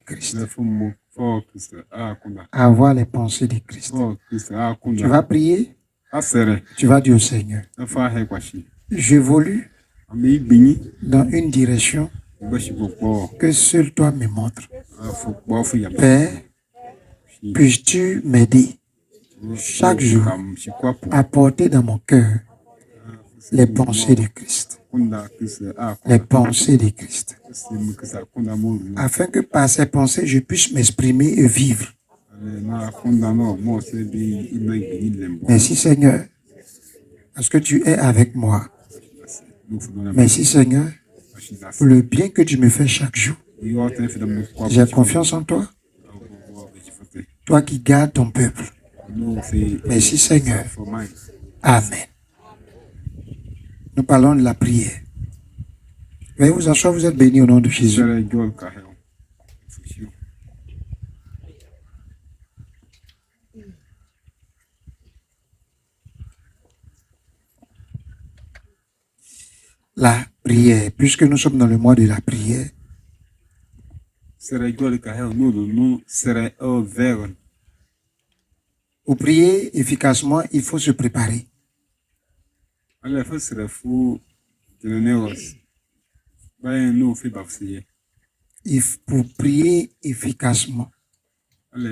Christ. Avoir les pensées de Christ. Tu vas prier. Tu vas dire au Seigneur, j'évolue dans une direction que seul toi me montres. Père, puisses-tu m'aider chaque jour à porter dans mon cœur les pensées de Christ. Les pensées de Christ. Afin que par ces pensées, je puisse m'exprimer et vivre. Merci Seigneur, parce que tu es avec moi. Merci Seigneur, pour le bien que tu me fais chaque jour. J'ai confiance en toi. Toi qui gardes ton peuple. Merci Seigneur. Amen. Nous parlons de la prière. Veuillez vous asseoir, vous êtes bénis au nom de Jésus. La prière, puisque nous sommes dans le mois de la prière, pour prier efficacement, il faut se préparer. Pour prier efficacement,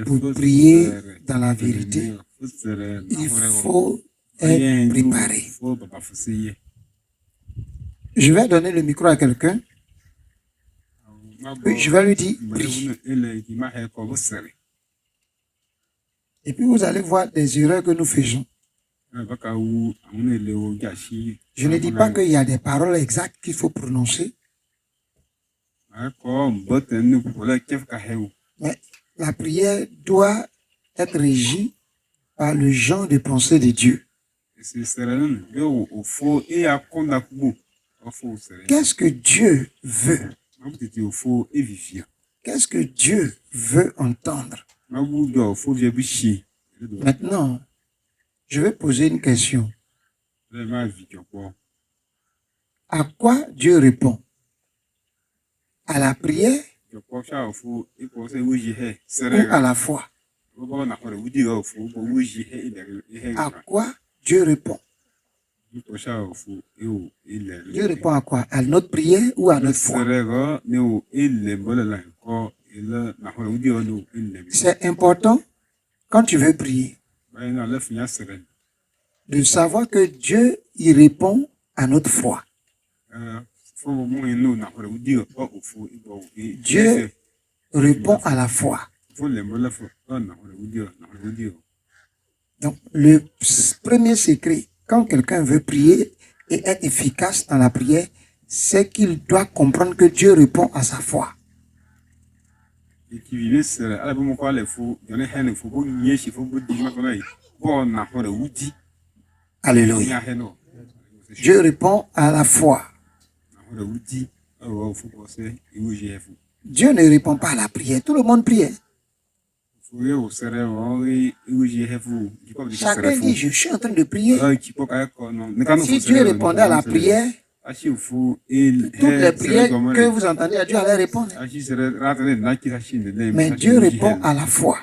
pour prier dans la vérité, il faut être préparé. Je vais donner le micro à quelqu'un. Je vais lui dire, prie. Et puis vous allez voir des erreurs que nous faisons. Je ne dis pas qu'il y a des paroles exactes qu'il faut prononcer. Mais la prière doit être régie par le genre de pensée de Dieu. Qu'est-ce que Dieu veut? Qu'est-ce que Dieu veut entendre? Maintenant, je vais poser une question. À quoi Dieu répond? À la prière ou à la foi? À quoi Dieu répond? Dieu répond à quoi? À notre prière ou à notre foi? C'est important quand tu veux prier de savoir que Dieu y répond à notre foi. Dieu répond à la foi. Donc, le premier secret, quand quelqu'un veut prier et être efficace dans la prière, c'est qu'il doit comprendre que Dieu répond à sa foi. Alléluia. Dieu répond à la foi. Dieu ne répond pas à la prière. Tout le monde prie. Chacun dit, je suis en train de prier. Si Dieu répondait à la prière, toutes les prières que vous entendez, Dieu allait répondre. Mais Dieu répond à la foi.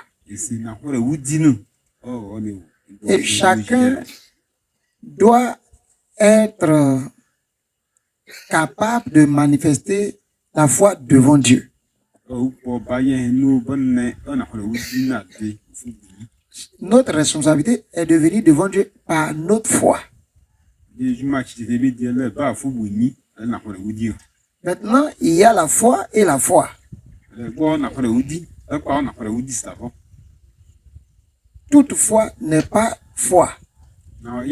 Et chacun doit être capable de manifester la foi devant Dieu. Notre responsabilité est de venir devant Dieu par notre foi. Maintenant, il y a la foi et la foi. Toute foi n'est pas foi. Il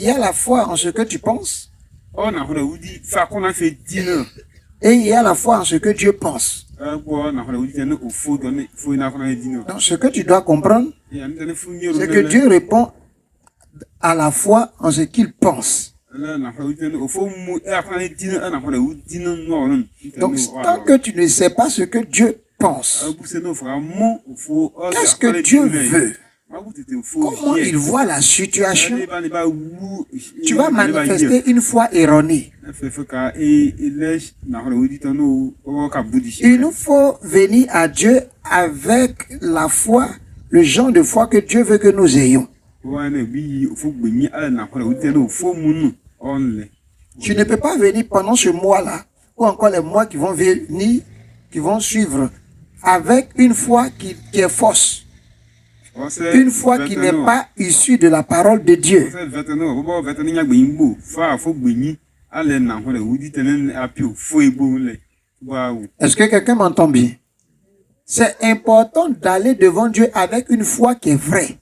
y a la foi en ce que tu penses. Et il y a la foi en ce que Dieu pense. Donc, ce que tu dois comprendre, c'est que Dieu répond à la foi en ce qu'il pense. Donc, tant que tu ne sais pas ce que Dieu pense, qu'est-ce que Dieu veut? comment il voit la situation, tu vas manifester une foi erronée. Il nous faut venir à Dieu avec la foi, le genre de foi que Dieu veut que nous ayons. Tu ne peux pas venir pendant ce mois-là, ou encore les mois qui vont venir, qui vont suivre, avec une foi qui est fausse. Une foi qui n'est pas issue de la parole de Dieu. Est-ce que quelqu'un m'entend bien? C'est important d'aller devant Dieu avec une foi qui est vraie.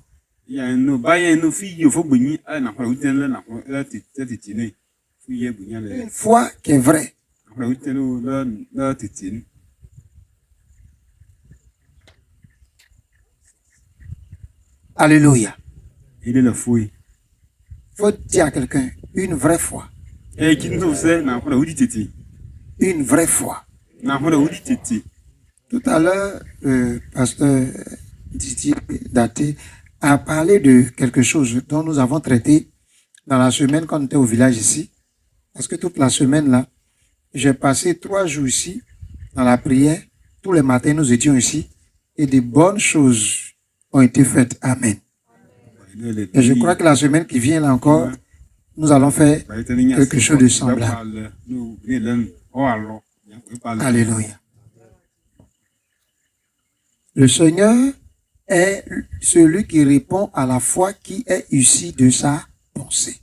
Une foi qui est vraie. Alléluia. Il faut dire à quelqu'un, une vraie foi. Une vraie foi. Tout à l'heure, pasteur Didier Daté a parlé de quelque chose dont nous avons traité dans la semaine quand on était au village ici. Parce que toute la semaine là, j'ai passé 3 jours ici dans la prière. Tous les matins, nous étions ici et de bonnes choses ont été faites. Amen. Et je crois que la semaine qui vient là encore, nous allons faire quelque chose de semblable. Alléluia. Le Seigneur est celui qui répond à la foi qui est issue de sa pensée.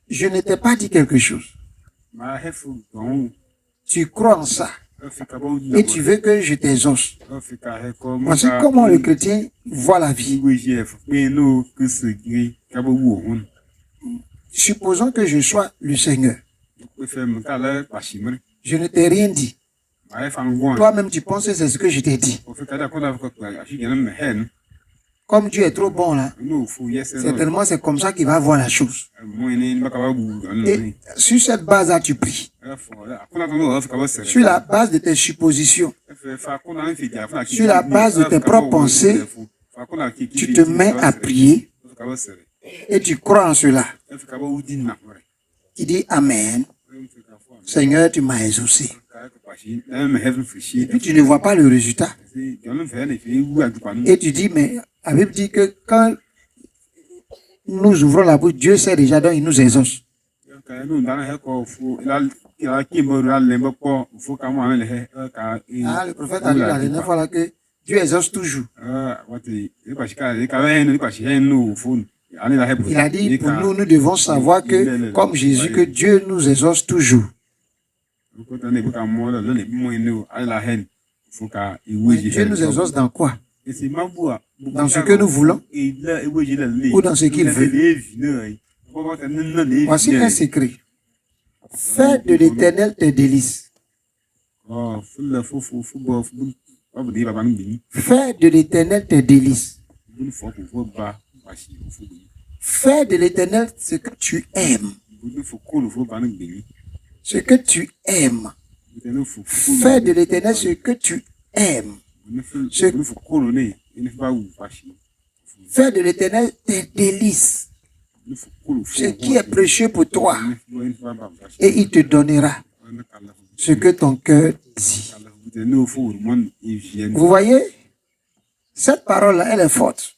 Je ne t'ai pas dit quelque chose. Tu crois en ça et tu veux que je t'exauce. Voici comment le chrétien voit la vie. Supposons que je sois le Seigneur. Je ne t'ai rien dit. Toi-même, tu penses que c'est ce que je t'ai dit. Comme Dieu est trop bon là, certainement c'est comme ça qu'il va voir la chose. Et sur cette base-là, tu pries. Sur la base de tes suppositions, sur la base de tes propres pensées, tu te mets à prier et tu crois en cela. Tu dis Amen. Seigneur, tu m'as exaucé. Et puis tu ne vois pas le résultat. Et tu dis, mais la Bible dit que quand nous ouvrons la bouche, Dieu sait déjà, donc il nous exauce. Ah, le prophète a dit la dernière fois là que Dieu exauce toujours. Il a dit pour nous, nous devons savoir que, comme Jésus, que Dieu nous exauce toujours. Dieu nous exauce dans quoi? Dans ce que nous voulons ou dans ce qu'il veut. Voici un secret. Fais de l'Éternel tes délices. Fais de l'Éternel tes délices. Fais de l'Éternel ce que tu aimes. Ce que tu aimes. Fais de l'Éternel ce que tu aimes. Fais de l'Éternel tes délices. Ce qui est précieux pour toi. Et il te donnera ce que ton cœur dit. Vous voyez, cette parole-là, elle est forte.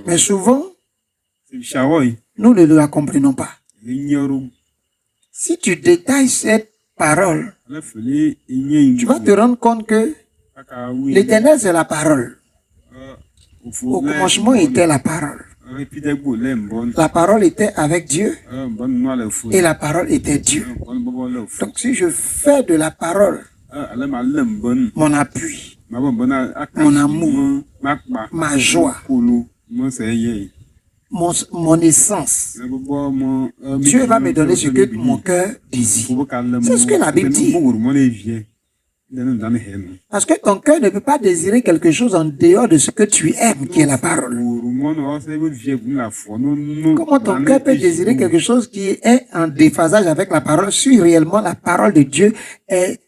Mais souvent, nous ne la comprenons pas. Si tu détailles cette parole, tu vas te rendre compte que l'Éternel, c'est la parole. Au commencement était la parole. La parole était avec Dieu et la parole était Dieu. Donc si je fais de la parole mon appui, mon amour, ma joie, mon essence, Dieu va me donner ce que mon cœur désire. C'est ce que la Bible dit. Parce que ton cœur ne peut pas désirer quelque chose en dehors de ce que tu aimes, qui est la parole. Comment ton cœur peut désirer quelque chose qui est en déphasage avec la parole si réellement la parole de Dieu est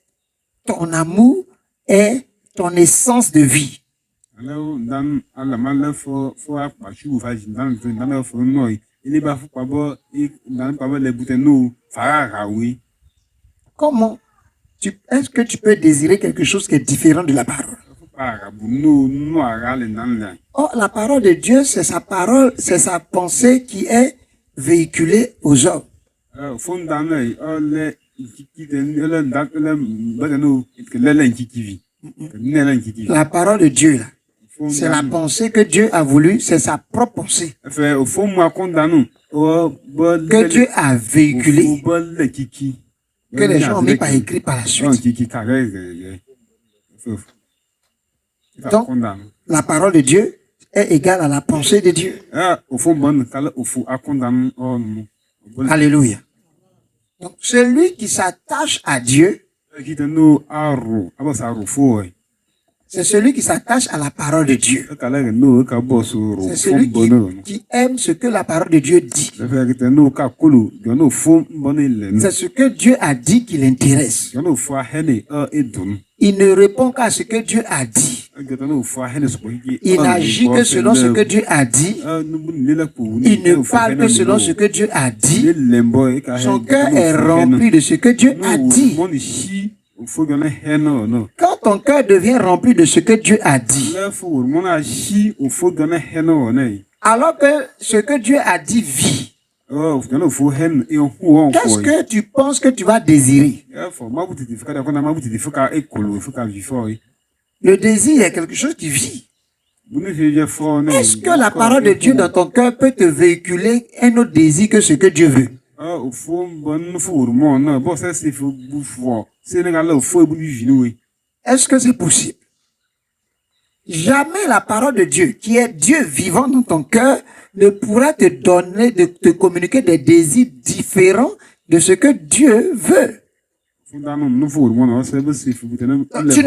ton amour, est ton essence de vie? Comment est-ce que tu peux désirer quelque chose qui est différent de la parole? Oh, la parole de Dieu, c'est sa parole, c'est sa pensée qui est véhiculée aux hommes. La parole de Dieu, là, c'est la pensée que Dieu a voulu, c'est sa propre pensée que Dieu a véhiculée, que les gens ont mis par écrit par la suite. Donc, la parole de Dieu est égale à la pensée de Dieu. Alléluia. Donc, celui qui s'attache à Dieu, c'est celui qui s'attache à la parole de Dieu. C'est celui qui aime ce que la parole de Dieu dit. C'est ce que Dieu a dit qui l'intéresse. Il ne répond qu'à ce que Dieu a dit. Il n'agit que selon ce que Dieu a dit. Il ne parle que selon ce que Dieu a dit. Son cœur est rempli de ce que Dieu a dit. Quand ton cœur devient rempli de ce que Dieu a dit, alors que ce que Dieu a dit vit, qu'est-ce que tu penses que tu vas désirer? Le désir est quelque chose qui vit. Est-ce que la parole de Dieu dans ton cœur peut te véhiculer un autre désir que ce que Dieu veut? Est-ce que c'est possible? Jamais la parole de Dieu, qui est Dieu vivant dans ton cœur, ne pourra te donner, de te communiquer des désirs différents de ce que Dieu veut. Tu ne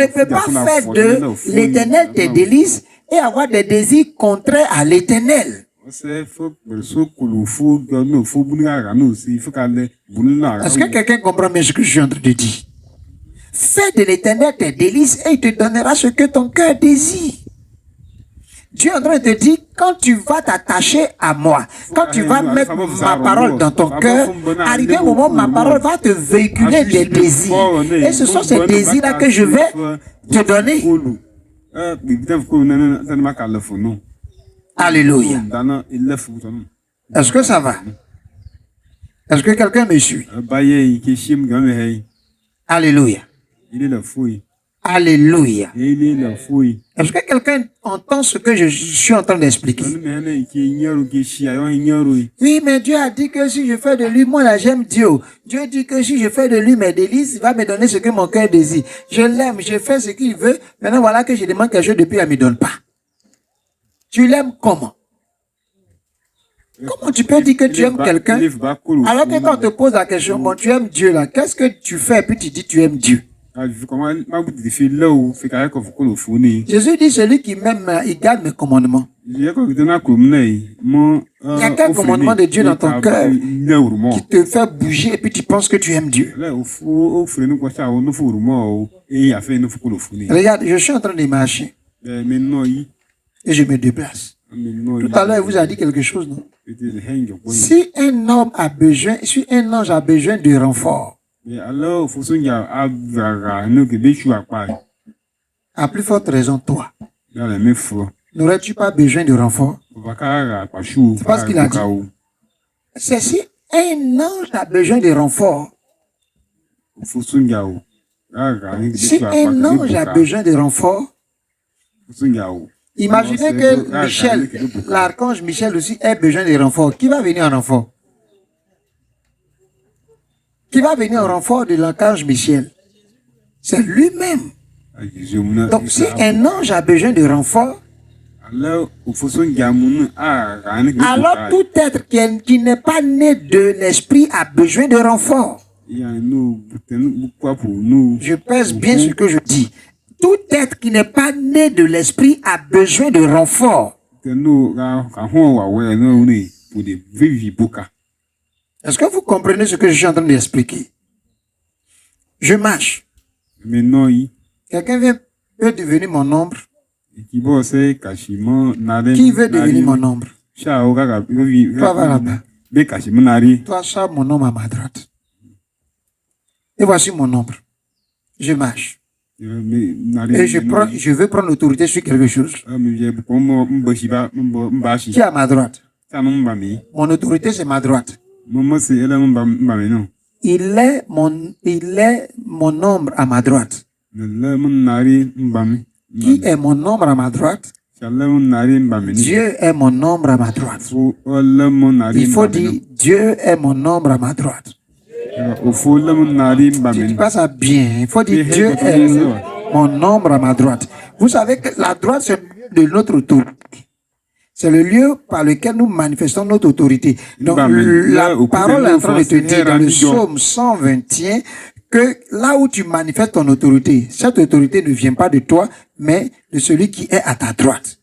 peux pas faire de l'Éternel tes délices et avoir des désirs contraires à l'Éternel. Est-ce que quelqu'un comprend bien ce que je suis en train de dire? Fais de l'Éternel tes délices et il te donnera ce que ton cœur désire. Dieu est en train de te dire, quand tu vas t'attacher à moi, quand tu vas mettre ma parole dans ton cœur, arrivé un moment, ma parole va te véhiculer des désirs. Et ce sont ces désirs-là que je vais te donner. Alléluia. Est-ce que ça va? Est-ce que quelqu'un me suit? Alléluia. Alléluia. Est-ce que quelqu'un entend ce que je suis en train d'expliquer? Oui, mais Dieu a dit que si je fais de lui, moi là j'aime Dieu. Dieu dit que si je fais de lui mes délices, il va me donner ce que mon cœur désire. Je l'aime, je fais ce qu'il veut. Maintenant voilà que je demande quelque chose depuis, il ne me donne pas. Tu l'aimes comment? Comment tu peux dire que tu aimes quelqu'un alors que quand on te pose la question, bon, tu aimes Dieu là, qu'est-ce que tu fais et puis tu dis tu aimes Dieu? Jésus dit, celui qui m'aime, il garde mes commandements. Il y a quel commandement de Dieu dans ton cœur qui te fait bouger et puis tu penses que tu aimes Dieu? Regarde, je suis en train de marcher et je me déplace. Tout à l'heure, il vous a dit quelque chose, non? Si un homme a besoin, si un ange a besoin de renfort, à plus forte raison, toi, n'aurais-tu pas besoin de renfort? C'est pas ce qu'il a dit. C'est si un ange a besoin de renfort. Si un ange a besoin de renfort, imaginez que Michel, l'archange Michel aussi, ait besoin de renfort. Qui va venir en renfort? Qui va venir en renfort de l'archange Michel? C'est lui-même. Donc, si un ange a besoin de renfort, alors tout être qui n'est pas né de l'esprit a besoin de renfort. Je pèse bien ce que je dis. Tout être qui n'est pas né de l'esprit a besoin de renfort. Est-ce que vous comprenez ce que je suis en train d'expliquer? Je marche. Quelqu'un veut devenir mon ombre. Qui veut devenir mon ombre? Toi, va là-bas. Toi, sors mon ombre à ma droite. Et voici mon ombre. Je marche. Et je veux prendre l'autorité sur quelque chose. Qui est à ma droite? Mon autorité, c'est ma droite. Il est mon ombre à ma droite. Qui est mon ombre à ma droite? Dieu est mon ombre à ma droite. Il faut dire, Dieu est mon ombre à ma droite. Tu dis pas ça bien. Il faut dire, Dieu est mon ombre à ma droite. Vous savez que la droite, c'est de notre autorité. C'est le lieu par lequel nous manifestons notre autorité. Donc, la parole est en train de te dire dans le psaume 121 que là où tu manifestes ton autorité, cette autorité ne vient pas de toi, mais de celui qui est à ta droite.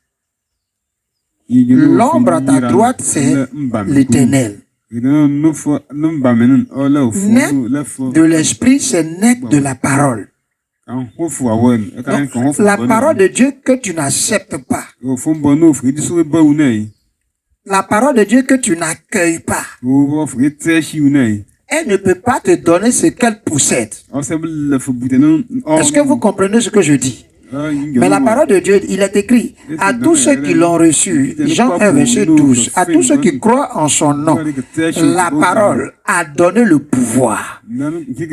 L'ombre à ta droite, c'est l'Éternel. Naître de l'esprit, c'est naître de la parole. Donc, la parole de Dieu que tu n'acceptes pas, la parole de Dieu que tu n'accueilles pas, elle ne peut pas te donner ce qu'elle possède. Est-ce que vous comprenez ce que je dis? Mais la parole de Dieu, il est écrit à tous ceux qui l'ont reçu, Jean 1, verset 12, à tous ceux qui croient en son nom, la parole a donné le pouvoir.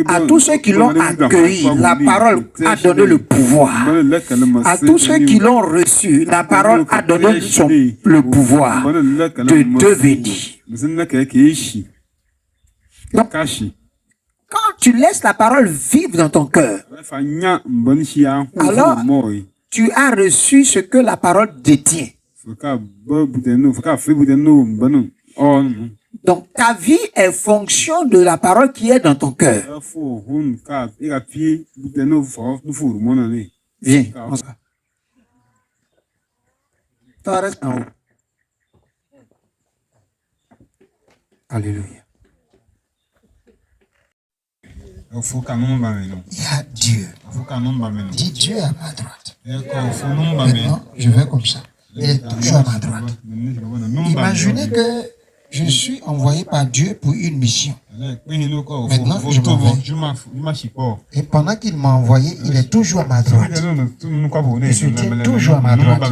À tous ceux qui l'ont accueilli, la parole a donné le pouvoir. À tous ceux qui l'ont reçu, la parole a donné le pouvoir de devenir. Donc, quand tu laisses la parole vivre dans ton cœur, alors tu as reçu ce que la parole détient. Donc ta vie est fonction de la parole qui est dans ton cœur. Viens, on s'en va. Toi, reste en haut. Alléluia. Il y a Dieu. Dis Dieu à ma droite. Maintenant, je vais comme ça. Il est toujours à ma droite. Imaginez que je suis envoyé par Dieu pour une mission. Maintenant, je m'en vais. Et pendant qu'il m'a envoyé, il est toujours à ma droite. Il se tient toujours à ma droite.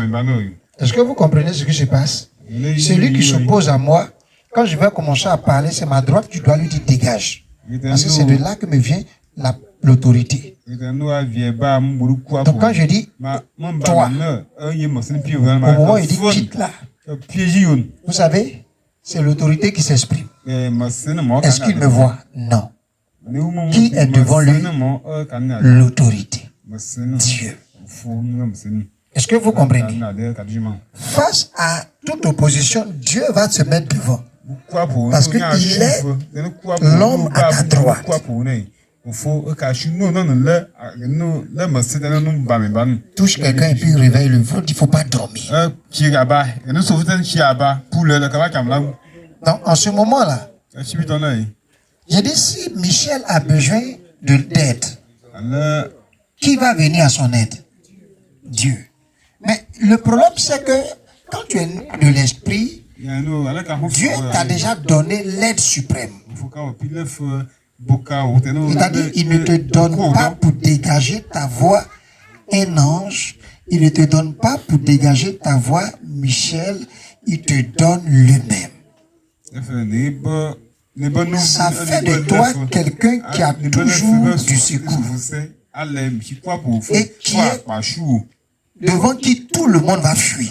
Est-ce que vous comprenez ce qui se passe? Celui qui s'oppose à moi, quand je vais commencer à parler, c'est ma droite, tu dois lui dire dégage. Parce que c'est de là que me vient l'autorité. Donc quand je dis toi, au moment où il dit quitte là, vous savez, c'est l'autorité qui s'exprime. Est-ce qu'il me voit? Non. Qui est devant lui? L'autorité. Dieu. Est-ce que vous comprenez? Face à toute opposition, Dieu va se mettre devant. Parce qu'il est l'homme à ta droite. Touche quelqu'un et puis réveille-le. Il ne faut pas dormir. Donc, en ce moment-là, j'ai dit si Michel a besoin d'aide, qui va venir à son aide? Dieu. Mais le problème, c'est que quand tu es de l'esprit, Dieu t'a déjà donné l'aide suprême. C'est-à-dire, il ne te donne pas pour dégager ta voix un ange. Il ne te donne pas pour dégager ta voix Michel. Il te donne lui-même. Ça fait de toi quelqu'un qui a toujours du secours. Et qui est devant qui tout le monde va fuir.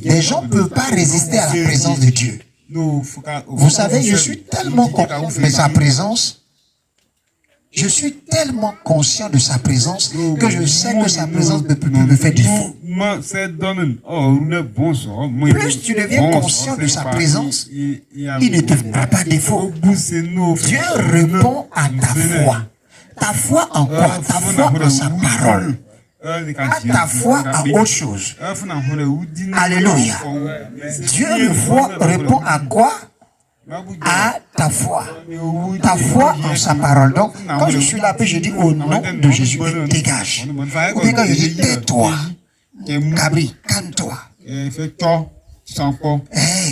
Les gens ne peuvent pas résister à la présence de Dieu. Vous savez, je suis tellement content de sa présence Je suis tellement conscient de sa présence que je sais que sa présence ne peut plus me faire défaut. Plus tu deviens conscient de sa présence, il ne te fera pas défaut. Dieu répond à ta foi. Ta foi en quoi? Ta foi en sa parole. Pas ta foi à autre chose. Alléluia. Dieu répond à quoi? À ta foi. Ta foi en sa parole. Donc, quand je suis là, puis je dis au nom de Jésus, dégage. Ou bien quand je dis tais-toi. Cabri, calme-toi.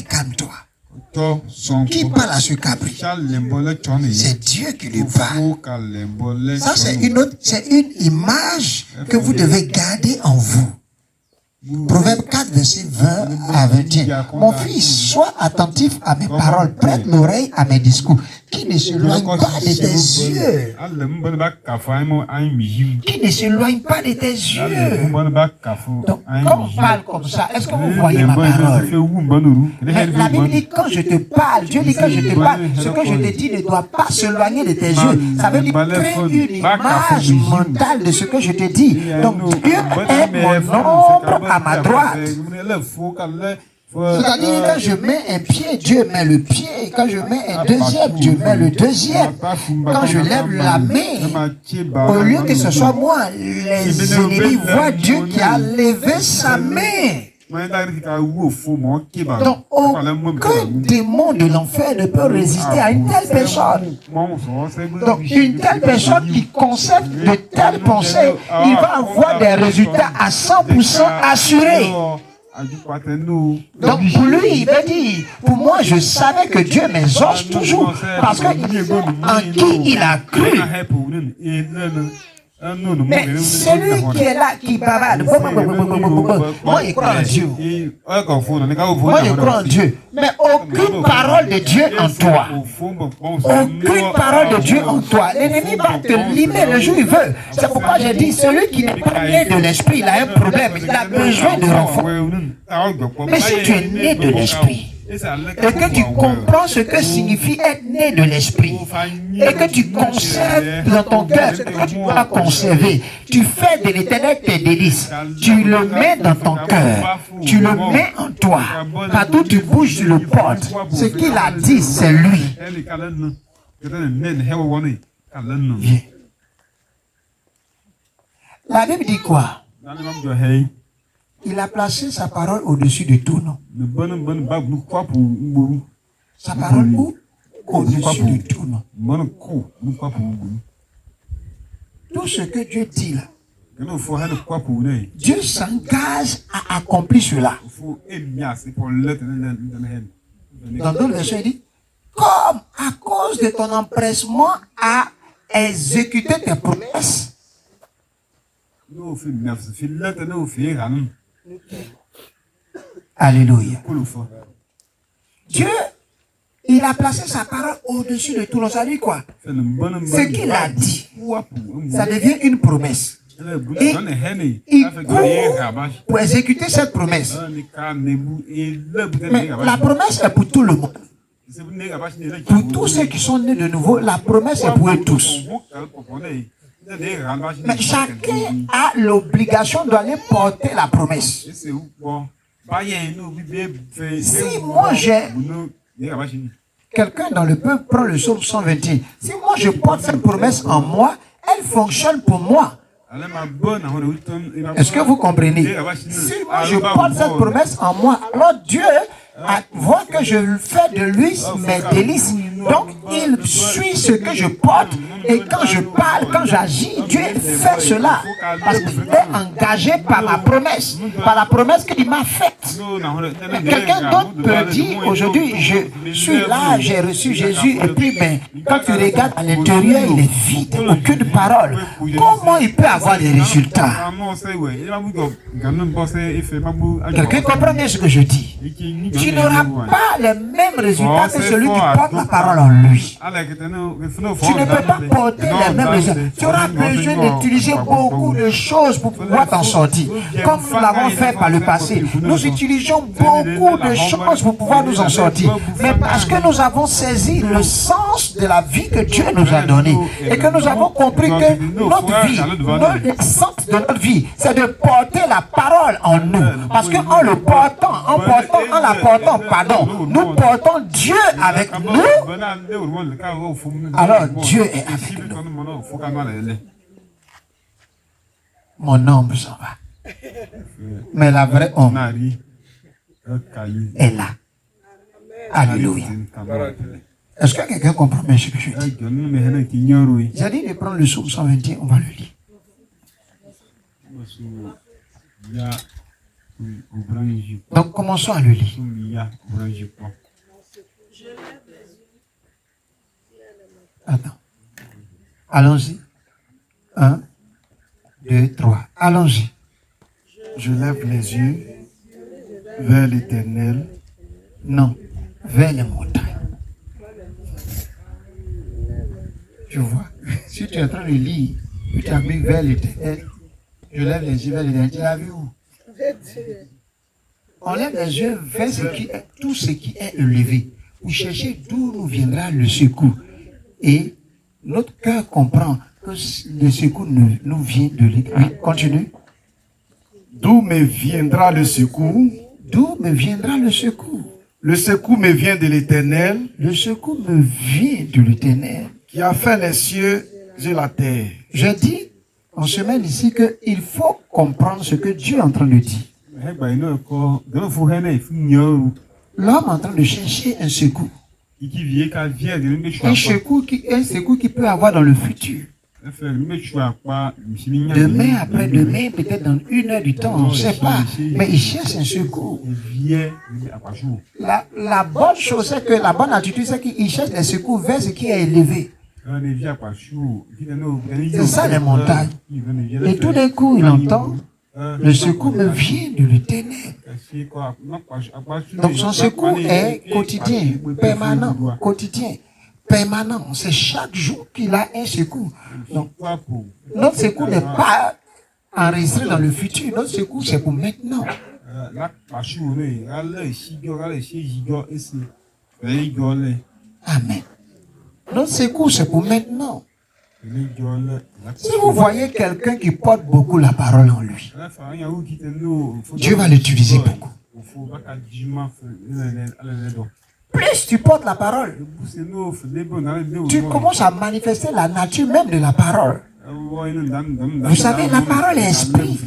Calme-toi. Qui parle à ce cabri? C'est Dieu qui lui parle. Ça, c'est une image que vous devez garder en vous. Proverbe 4, verset 20 à 21. Mon fils, sois attentif à mes paroles, prête l'oreille à mes discours, qui ne s'éloigne pas de tes yeux. Qui ne s'éloigne pas de tes yeux. Donc, quand on parle comme ça, est-ce que vous voyez ma parole? La Bible dit, quand je te parle, Dieu dit, quand je te parle, ce que je te dis ne doit pas s'éloigner de tes yeux. Ça veut dire créer une image mentale de ce que je te dis. Donc, Dieu est mon ombre à ma droite. C'est-à-dire, quand je mets un pied, Dieu met le pied. Quand je mets un deuxième, Dieu met le deuxième. Quand je lève la main, au lieu que ce soit moi, les ennemis voient Dieu qui a levé sa main. Donc, aucun démon de l'enfer ne peut résister à une telle personne. Donc, une telle personne qui conserve de telles pensées, il va avoir des résultats à 100% assurés. Donc, pour lui, il veut dire, pour moi, je savais que Dieu m'exauce toujours, parce que en qui il a cru. Mais celui qui est là, qui bavarde, moi je crois en Dieu. Moi je crois en Dieu. Mais aucune parole de Dieu en toi. Aucune parole de Dieu en toi. L'ennemi va te limer le jour où il veut. C'est pourquoi j'ai dit, celui qui n'est pas né de l'esprit, il a un problème. Il a besoin de renfort. Mais si tu es né de l'esprit, et que tu comprends ce que signifie être né de l'esprit, et que tu conserves dans ton cœur ce que tu dois conserver, tu fais de l'éternel tes délices, tu le mets dans ton cœur, tu le mets en toi, partout tu bouges, tu le portes. Ce qu'il a dit, c'est lui. Viens. La Bible dit quoi? Il a placé sa parole au-dessus de tout nom. Sa parole où? Au-dessus de tout nom. Tout ce que Dieu dit là, Dieu s'engage à accomplir cela. Dans d'autres versets, il dit, comme à cause de ton empressement à exécuter tes promesses, alléluia. Dieu, il a placé sa parole au-dessus de tout. Ça dit quoi? Ce qu'il a dit, ça devient une promesse. Et il court pour exécuter cette promesse. Mais la promesse est pour tout le monde. Pour tous ceux qui sont nés de nouveau, la promesse est pour eux tous. Mais chacun a l'obligation d'aller porter la promesse. Si moi j'ai quelqu'un dans le peuple prend le psaume 121, si moi je porte cette promesse en moi, elle fonctionne pour moi. Est-ce que vous comprenez? Si moi je porte cette promesse en moi, alors Dieu voit que je fais de lui mes délices. Donc, il suit ce que je porte. Et quand je parle, quand j'agis, Dieu fait cela. Parce qu'il est engagé par ma promesse. Par la promesse qu'il m'a faite. Quelqu'un d'autre peut dire, aujourd'hui, je suis là, j'ai reçu Jésus. Et puis, ben, quand tu regardes à l'intérieur, il est vide. Aucune parole. Comment il peut avoir des résultats? Quelqu'un comprend bien ce que je dis? tu n'auras pas les mêmes résultats que celui qui porte la parole en lui. Tu ne peux pas porter les mêmes résultats. Tu auras besoin d'utiliser beaucoup de choses pour pouvoir t'en sortir. Comme nous l'avons fait par le passé, nous utilisions beaucoup de choses pour pouvoir nous en sortir. Mais parce que nous avons saisi le sens de la vie que Dieu nous a donnée et que nous avons compris que notre vie, le sens de notre vie, c'est de porter la parole en nous. Parce qu'en le portant, en la portant, pardon, nous portons Dieu avec nous. Alors Dieu est avec nous. Mon ombre s'en va. Mais la vraie ombre est là. Alléluia. Est-ce que quelqu'un comprend bien ce que je dis? J'ai dit de prendre le psaume 121, on va le lire. Donc commençons à le lire. Attends. Allons-y. 1, 2, 3. Allons-y. Je lève les yeux vers l'Éternel. Non, vers les montagnes. Tu vois, si tu es en train de lire, tu as mis vers l'Éternel. Je lève les yeux vers l'Éternel. Tu l'as vu où? On lève les yeux vers tout ce qui est élevé. Pour chercher d'où nous viendra le secours. Et notre cœur comprend que le secours nous vient de l'Éternel. Oui, continue. D'où me viendra le secours? D'où me viendra le secours? Le secours me vient de l'Éternel. Le secours me vient de l'Éternel. Qui a fait les cieux et la terre. Je dis en semaine ici qu'il faut comprendre ce que Dieu est en train de dire. L'homme est en train de chercher un secours. Un secours qu'il peut avoir dans le futur. Demain, après-demain, peut-être dans 1 heure du temps, on ne sait pas. Mais il cherche un secours. La bonne chose, c'est que la bonne attitude, c'est qu'il cherche des secours vers ce qui est élevé. C'est ça les montagnes. Et tout d'un coup, il entend, le secours me vient de l'Éternel. Donc son secours est quotidien, permanent, quotidien, permanent. C'est chaque jour qu'il a un secours. Donc, notre secours n'est pas enregistré dans le futur. Notre secours, c'est pour maintenant. Amen. Notre secours, c'est pour maintenant. Si vous voyez quelqu'un qui porte beaucoup la parole en lui, Dieu va l'utiliser beaucoup. Plus tu portes la parole, tu commences à manifester la nature même de la parole. Vous savez, la parole est esprit.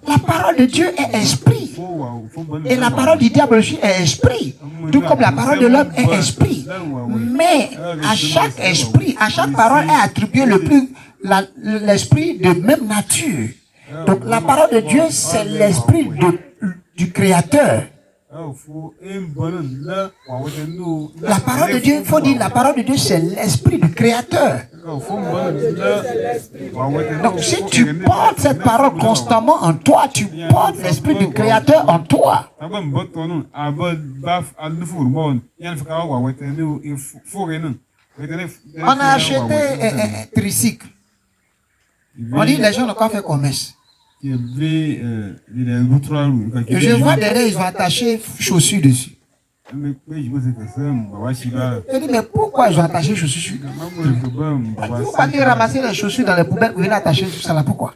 La parole de Dieu est esprit. Et la parole du diable aussi est esprit. Tout comme la parole de l'homme est esprit. Mais à chaque esprit, à chaque parole est attribué l'esprit de même nature. Donc la parole de Dieu, c'est l'esprit du Créateur. La parole de Dieu, il faut dire, la parole de Dieu, c'est l'esprit du Créateur. Donc si tu portes cette parole constamment en toi, tu portes l'esprit du Créateur en toi. On a acheté un tricycle. On dit les gens n'ont pas fait commerce. Et je vois derrière, ils ont attaché chaussures dessus. Je dis, mais pourquoi ils ont attaché chaussures? Vous partez ramasser les chaussures dans les poubelles, vous venez attacher tout ça là, pourquoi?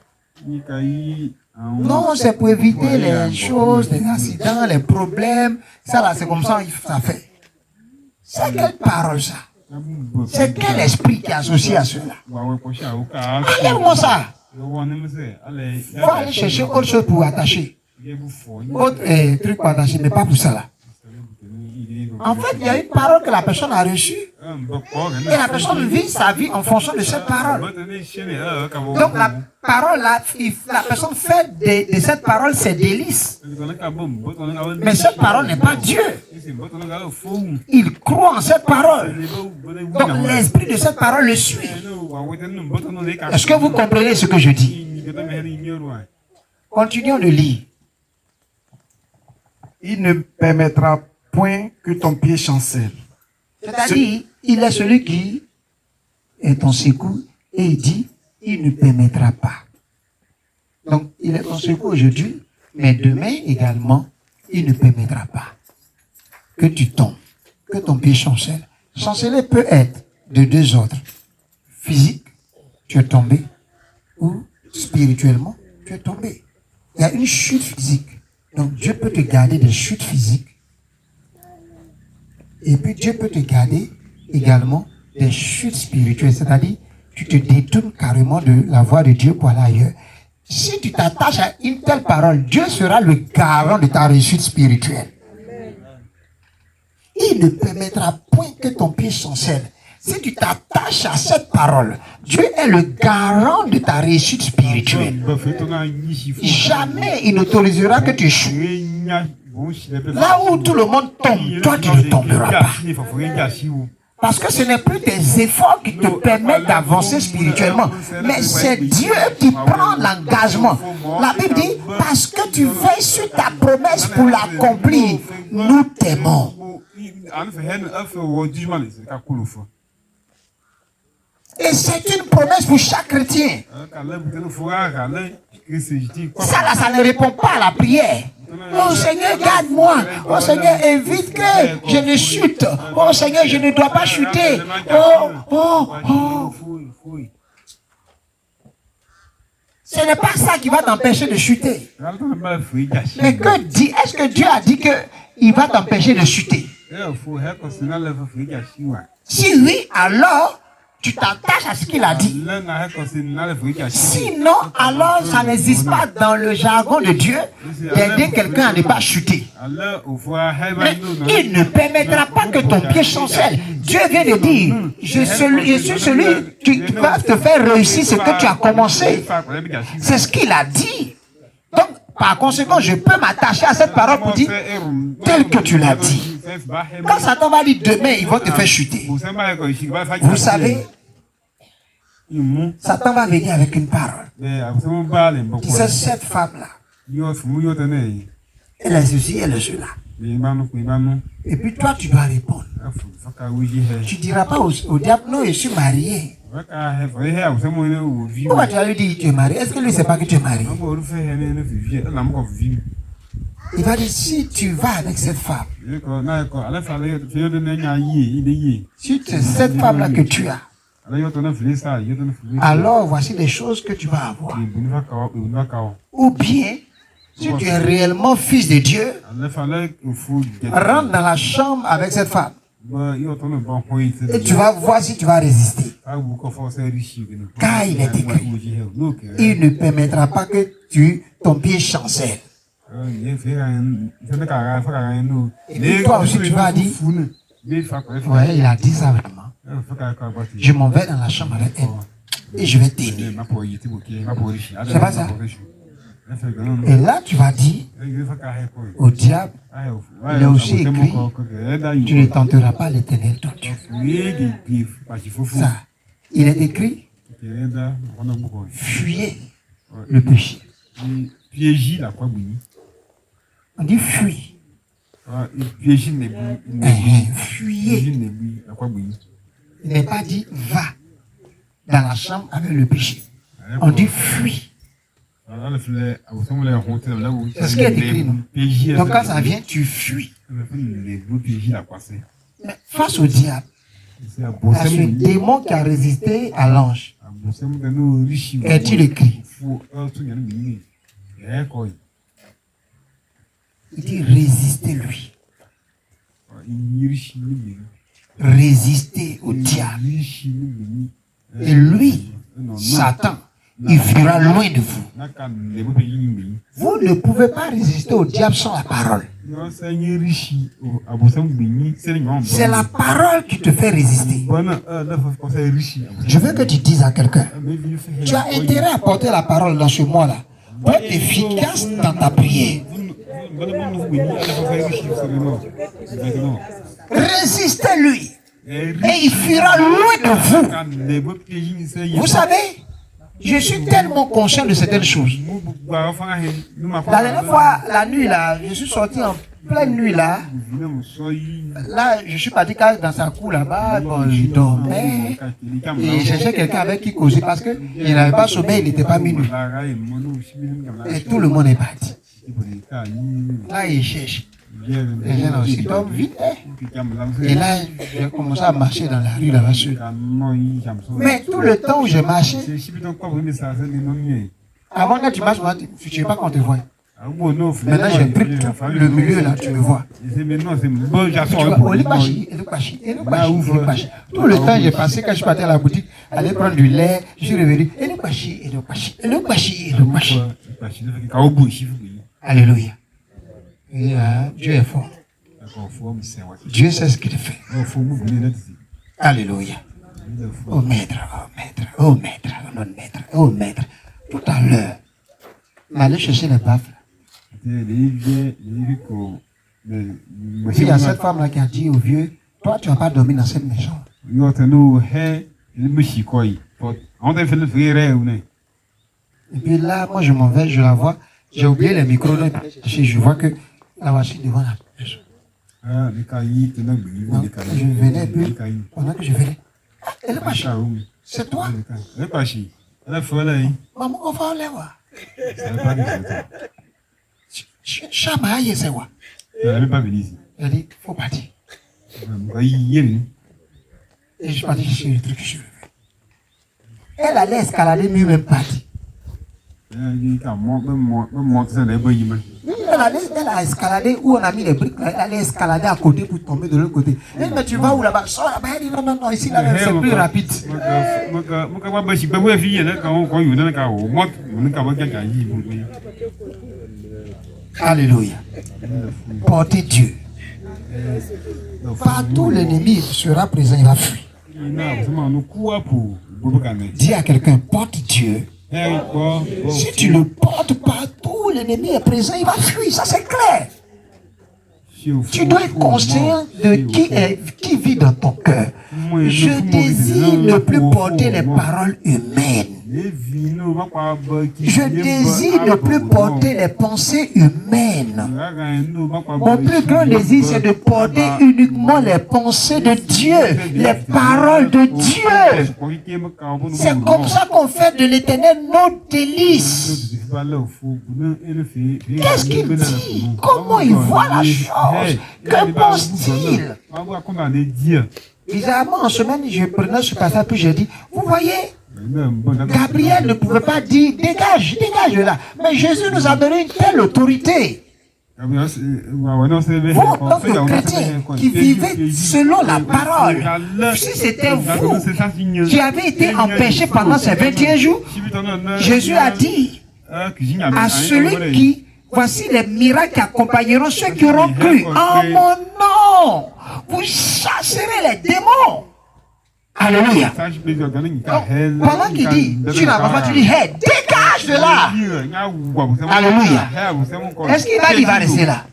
Non, c'est pour éviter les choses, les accidents, les problèmes. Ça là, c'est comme ça ça fait. C'est quelle parole ça? C'est quel esprit qui est associé à cela? Enlève-moi ça. Va aller chercher autre chose pour attacher. Autre truc pour attacher, mais pas pour ça là. En fait, il y a une parole que la personne a reçue et la personne vit sa vie en fonction de cette parole. Donc la parole là, la personne fait de cette parole ses délices. Mais cette parole n'est pas Dieu. Il croit en cette parole. Donc l'esprit de cette parole le suit. Est-ce que vous comprenez ce que je dis? Continuons de lire. il ne permettra point que ton pied chancelle. C'est-à-dire, il est celui qui est ton secours et il dit, il ne permettra pas. Donc, il est ton secours aujourd'hui, mais demain également, il ne permettra pas que tu tombes, que ton pied chancelle. Chanceler peut être de deux ordres. Physique, tu es tombé, ou spirituellement, tu es tombé. Il y a une chute physique. Donc Dieu peut te garder des chutes physiques. Et puis Dieu peut te garder également des chutes spirituelles. C'est-à-dire, tu te détournes carrément de la voie de Dieu pour aller ailleurs. Si tu t'attaches à une telle parole, Dieu sera le garant de ta réussite spirituelle. Il ne permettra point que ton pied chancelle. Si tu t'attaches à cette parole, Dieu est le garant de ta réussite spirituelle. Jamais il n'autorisera que tu échoues. Là où tout le monde tombe, toi tu ne tomberas pas. Parce que ce n'est plus tes efforts qui te permettent d'avancer spirituellement, mais c'est Dieu qui prend l'engagement. La Bible dit, parce que tu veilles sur ta promesse pour l'accomplir, nous t'aimons. Et c'est une promesse pour chaque chrétien. Ça là, ça ne répond pas à la prière. Oh Seigneur, garde-moi. Oh Seigneur, évite que je ne chute. Oh Seigneur, je ne dois pas chuter. Oh. Ce n'est pas ça qui va t'empêcher de chuter. Mais est-ce que Dieu a dit qu'il va t'empêcher de chuter? Si oui, alors tu t'attaches à ce qu'il a dit. Sinon, alors ça n'existe pas dans le jargon de Dieu d'aider quelqu'un à ne pas chuter. Mais il ne permettra pas que ton pied chancelle. Dieu vient de dire, je suis celui qui va te faire réussir ce que tu as commencé. C'est ce qu'il a dit. Donc, par conséquent, je peux m'attacher à cette parole pour dire, tel que tu l'as dit. Quand Satan va dire demain, ils vont te faire chuter. Vous savez, Satan va venir avec une parole. Qui c'est cette femme-là. Elle est ceci, elle est cela. Et puis toi, tu dois répondre. Tu ne diras pas au diable, non, je suis marié. Pourquoi tu vas lui dire tu es marié? Est-ce que lui ne sait pas que tu es marié? Il va dire, si tu vas avec cette femme, si c'est cette femme-là que tu as, alors voici les choses que tu vas avoir. Ou bien, si tu es réellement fils de Dieu, rentre dans la chambre avec cette femme. Et tu vas voir si tu vas résister. Car il est écrit, il ne permettra pas que ton pied chancelle. Et puis toi aussi tu vas dire, ouais, il a dit ça vraiment. Je m'en vais dans la chambre avec elle et je vais t'aider. C'est pas ça. Et là tu vas dire au diable, il est aussi écrit, tu ne tenteras pas l'Éternel ton Dieu. Ça, il est écrit, fuyez le péché. On dit fuis. Fuyez. Il n'est pas dit va dans la chambre avec le péché. On dit fuis. C'est ce qui est écrit. Donc quand ça vient, tu fuis. Mais face au diable, à ce démon qui a résisté à l'ange, est-il écrit? Il dit résistez-lui. Résistez au diable. Et lui, Satan, il fuira loin de vous. Vous ne pouvez pas résister au diable sans la parole. C'est la parole qui te fait résister. Je veux que tu dises à quelqu'un, tu as intérêt à porter la parole dans ce mois-là pour être efficace dans ta prière. Résistez-lui et il fuira loin de vous. Vous savez, Je suis tellement conscient de certaines choses. La dernière fois, la nuit là, je suis sorti en pleine nuit là. Là, je suis parti dans sa cour là-bas. Bon, je dormais. Et je cherchais quelqu'un avec qui causer parce que il n'avait pas sommeil, il n'était pas minuit. Et tout le monde est parti. Là, il cherche. Les gens aussi dorment vite. Et là, j'ai commencé à marcher dans la rue là-bas. Mais tout le temps où je marchais, avant que tu marches, je ne sais pas qu'on te voit. Maintenant, j'ai pris le milieu là, tu me vois. Tout le temps, j'ai passé quand je partais à la boutique, aller prendre du lait, je suis revenu. Alléluia. Dieu est fort. Dieu sait ce qu'il fait. Alléluia. Oh maître, oh maître, oh maître, oh maître, oh maître. Tout à l'heure, allez chercher les baffles. Il y a cette femme-là qui a dit au vieux, toi tu n'as pas dormi dans cette maison. Et puis là, moi je m'en vais, je la vois. J'ai oublié les micros, je vois que la voici devant la maison. Je venais, puis pendant que je venais, elle est partie. C'est toi? Maman, on va aller voir. Chamaï, c'est quoi? Elle dit, il faut partir. Et je suis parti chercher le truc que je veux. Elle allait escalader, mais même partie. Elle a escaladé où on a mis les briques. Elle allait escalader à côté pour tomber de l'autre côté. Elle dit, mais tu vas où là-bas? Sors là-bas. Elle dit, non, non, non, ici là c'est plus rapide. Alléluia. Portez Dieu. Partout l'ennemi sera présent, il va fuir. Dis à quelqu'un, porte Dieu. Si tu le portes partout, l'ennemi est présent, il va fuir, ça c'est clair. Tu dois être conscient de qui vit dans ton cœur. Je désire ne plus porter les paroles humaines. Je désire ne plus porter les pensées humaines. Mon plus grand désir, c'est de porter uniquement les pensées de Dieu, les paroles de Dieu. C'est comme ça qu'on fait de l'Éternel notre délice. Qu'est-ce qu'il dit? Comment il voit la chose? Que pense-t-il? Bizarrement, en semaine, je prenais ce passage, puis j'ai dit, vous voyez, Gabriel ne pouvait pas dire, dégage, dégage de là. Mais Jésus nous a donné une telle autorité. Vous, en tant que chrétien qui vivait selon la parole, si c'était vous qui avez été empêché pendant ces 21 jours, Jésus a dit à celui qui, voici les miracles qui accompagneront ceux qui auront cru en mon nom, vous chasserez les démons. Alléluia. Pendant qu'il dit, tu n'as pas, tu dis, hey, dégage de là. Alléluia. Est-ce qu'il va dire, il va rester là?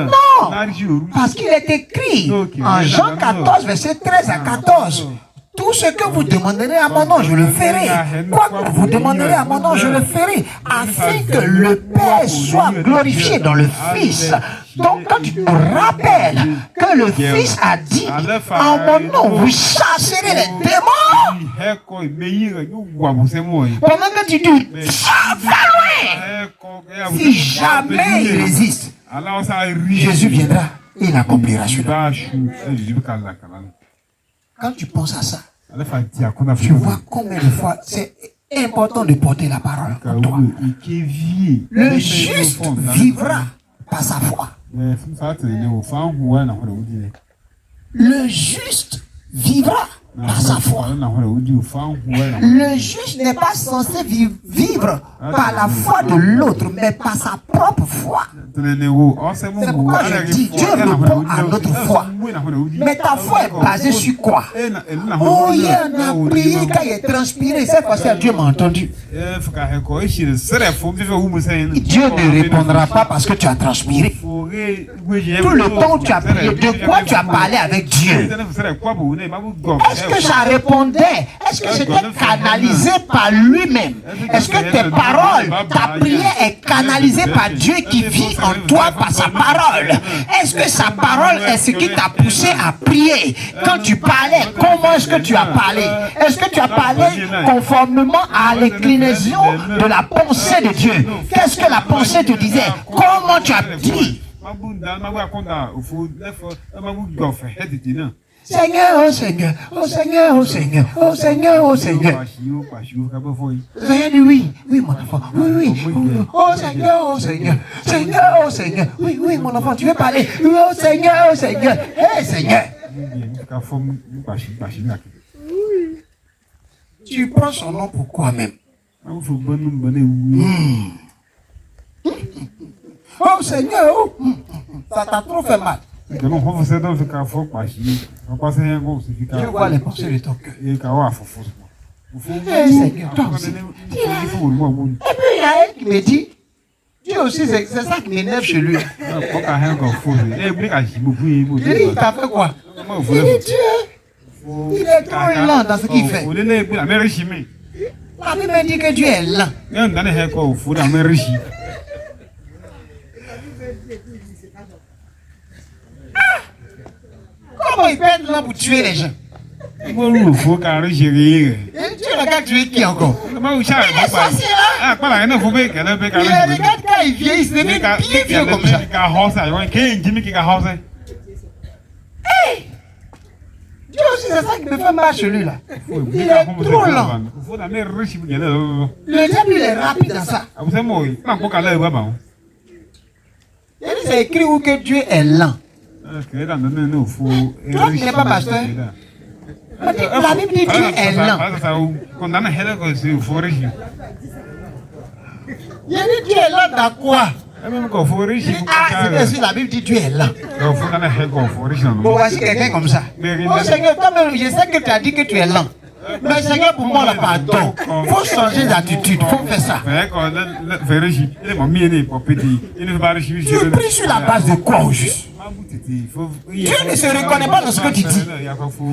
Non. Parce qu'il est écrit en Jean 14, verset 13 à 14. Tout ce que vous demanderez à mon nom, je le ferai. Quoi que vous demanderez à mon nom, je le ferai. Afin que le Père soit glorifié dans le Fils. Donc, quand tu te rappelles que le Fils a dit, en mon nom, vous chasserez les démons. Pendant que tu dis, ça va loin. Si jamais il résiste, Jésus viendra et il accomplira cela. Quand tu penses à ça, tu vois combien de fois c'est important de porter la parole en toi. Le juste vivra par sa foi. Le juste vivra par sa foi. Le juste n'est pas censé vivre par la foi de l'autre, mais par sa propre foi. C'est pourquoi je dis, Dieu répond à notre foi. Mais ta foi est basée sur quoi? Oh, il y a un prié quand il est transpiré. Cette fois-ci, Dieu m'a entendu. Dieu ne répondra pas parce que tu as transpiré. Tout le temps où tu as prié, de quoi tu as parlé avec Dieu? Est-ce que ça répondait? Est-ce que c'était canalisé par lui-même? Est-ce que tes paroles, ta prière est canalisée par Dieu qui vit en toi par sa parole? Est-ce que sa parole est ce qui t'a poussé à prier? Quand tu parlais, comment est-ce que tu as parlé? Est-ce que tu as parlé conformément à l'inclinaison de la pensée de Dieu? Qu'est-ce que la pensée te disait? Comment tu as dit? Seigneur, oh Seigneur, oh Seigneur, oh Seigneur, oh Seigneur, oh Seigneur. Seigneur dit oui, oui mon enfant, oui, oui, oh Seigneur, oh Seigneur, Seigneur, oh Seigneur, oui, oui mon enfant, tu veux parler, oh Seigneur, oh Seigneur, hé Seigneur. Tu prends son nom pourquoi même? Oh Seigneur, oh, ça t'a trop fait mal. Je vois les pensées de ton cœur. Seigneur, toi aussi. Et puis il y a elle qui me dit, Dieu aussi, c'est ça qui m'énerve chez lui. Il t'a fait quoi? Il dit Dieu, il est trop lent dans ce qu'il fait. La Bible dit que Dieu est lent. Comment il peut être lent pour tuer les gens? Et Dieu regarde tuer qui encore? Il est sorcier là. Il regarde quand il vient, il se devient bien vieux comme ça. Hey! Dieu aussi, c'est ça qui me fait mal chez lui là. Il est trop lent. Le diable il est rapide dans ça. Il dit c'est écrit où que Dieu est lent. Toi qui n'es pas pasteur. La Bible dit Dieu est lent. Il dit Dieu est lent dans quoi? C'est la Bible dit Dieu est lent. Bon, voici quelqu'un comme ça. Oh Seigneur, toi-même, je sais que tu as dit que tu es lent. Mais Seigneur, pour moi, là, pardon. Il faut changer d'attitude, il faut faire ça. Tu pries sur la base de quoi au juste? Dieu ne se reconnaît pas dans ce que tu dis.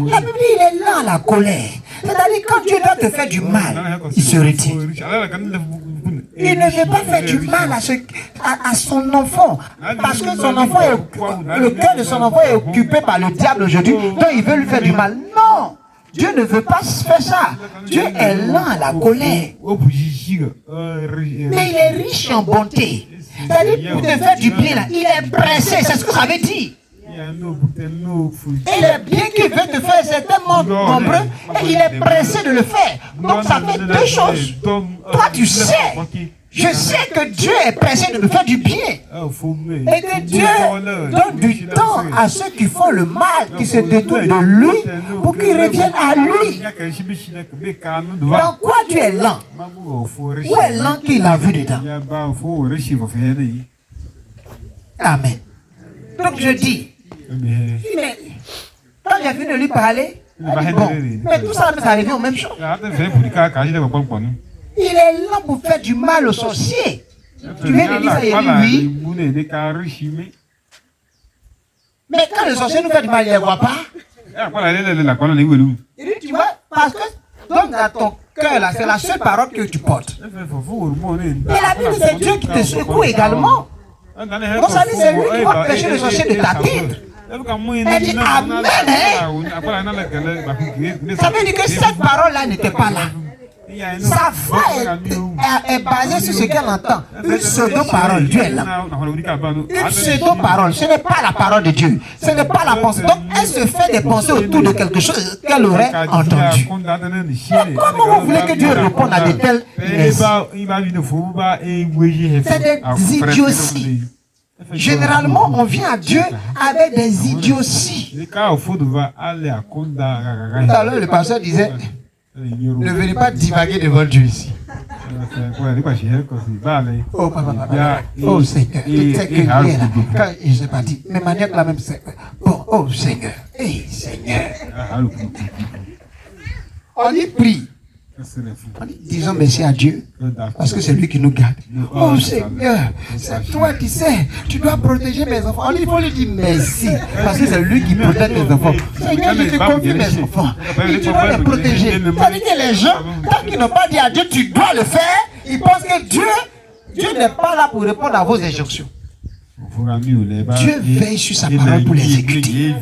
La Bible dit il est lent à la colère. C'est-à-dire quand Dieu doit te faire du mal, il se retire. Il ne veut pas faire du mal à son enfant. Parce que son enfant le cœur de son enfant est occupé par le diable aujourd'hui. Donc il veut lui faire du mal. Non! Dieu ne veut pas faire ça. Dieu est lent à la colère. Mais il est riche en bonté. C'est-à-dire pour te faire du bien là, il est pressé, c'est ce que ça veut dire. Et le bien qu'il veut te faire est tellement nombreux et il est pressé de le faire. Donc ça fait deux choses. Toi tu sais, je sais que Dieu est pressé de me faire du bien. Et que Dieu donne du temps à ceux qui font le mal, qui se détournent de lui, pour qu'ils reviennent à lui. Dans quoi tu es lent? Où est lent qu'il a vu dedans? Amen. Donc je dis, quand j'ai fini de lui parler, bon, mais tout ça m'est arrivé aux mêmes choses. Il est lent pour faire du mal aux sorciers. Tu viens de dire ça, il dit oui. Mais quand les sorciers nous font du mal, ils ne les voient pas. Il dit, tu vois, parce que dans ton cœur, là, c'est la seule parole que tu portes. Et la Bible, c'est Dieu qui te secoue également. Donc ça dit, c'est lui qui va pécher le sorcier de t'atteindre. Elle dit Amen. Ça veut dire que cette parole-là n'était pas là. Sa foi est basée sur ce qu'elle entend. Une pseudo-parole, Dieu est là. Une pseudo-parole, ce n'est pas la parole de Dieu. Ce n'est pas la pensée. Donc elle se fait des pensées autour de quelque chose qu'elle aurait entendu. Donc, comment vous voulez que Dieu réponde à de telles c'est des idioties. Généralement, on vient à Dieu avec des idioties. Tout à l'heure, le pasteur disait, ne venez pas divaguer devant Dieu ici. Oh, papa. Oh, Seigneur. Tu sais que Dieu est là. Quand je sais pas dit, mais manière la même. Bon, oh, Seigneur. Hey, Seigneur. On dit prie. On dit, disons merci à Dieu, parce que c'est lui qui nous garde. Oh Seigneur, c'est toi qui sais, tu dois protéger mes enfants. On dit, il faut lui dire merci, parce que c'est lui qui protège tes enfants. Seigneur, je te confie mes enfants, et tu dois les protéger. C'est-à-dire que les gens, tant qu'ils n'ont pas dit à Dieu, tu dois le faire, ils pensent que Dieu n'est pas là pour répondre à vos injonctions. Dieu veille sur sa parole pour l'exécuter.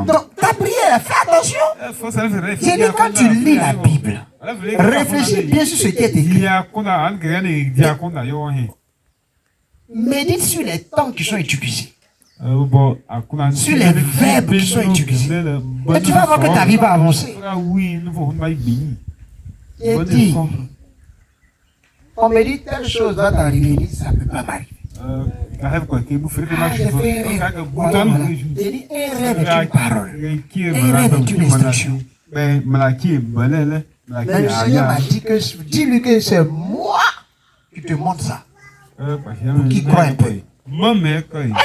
Donc, ta prière, fais attention. C'est que quand tu lis la Bible, réfléchis bien sur ce qui est écrit. Médite sur les temps qui sont utilisés, sur les verbes qui sont utilisés. Et tu vas voir que ta vie va avancer. Et dis, on me dit telle chose va t'arriver, il dit ça ne peut pas m'arriver. J'ai fait un rêve. Voilà. Il dit un rêve est une parole. Un rêve est une instruction. Mais le Seigneur m'a dit que dis-lui que c'est moi qui te montre ça. Pour qu'il croit un peu.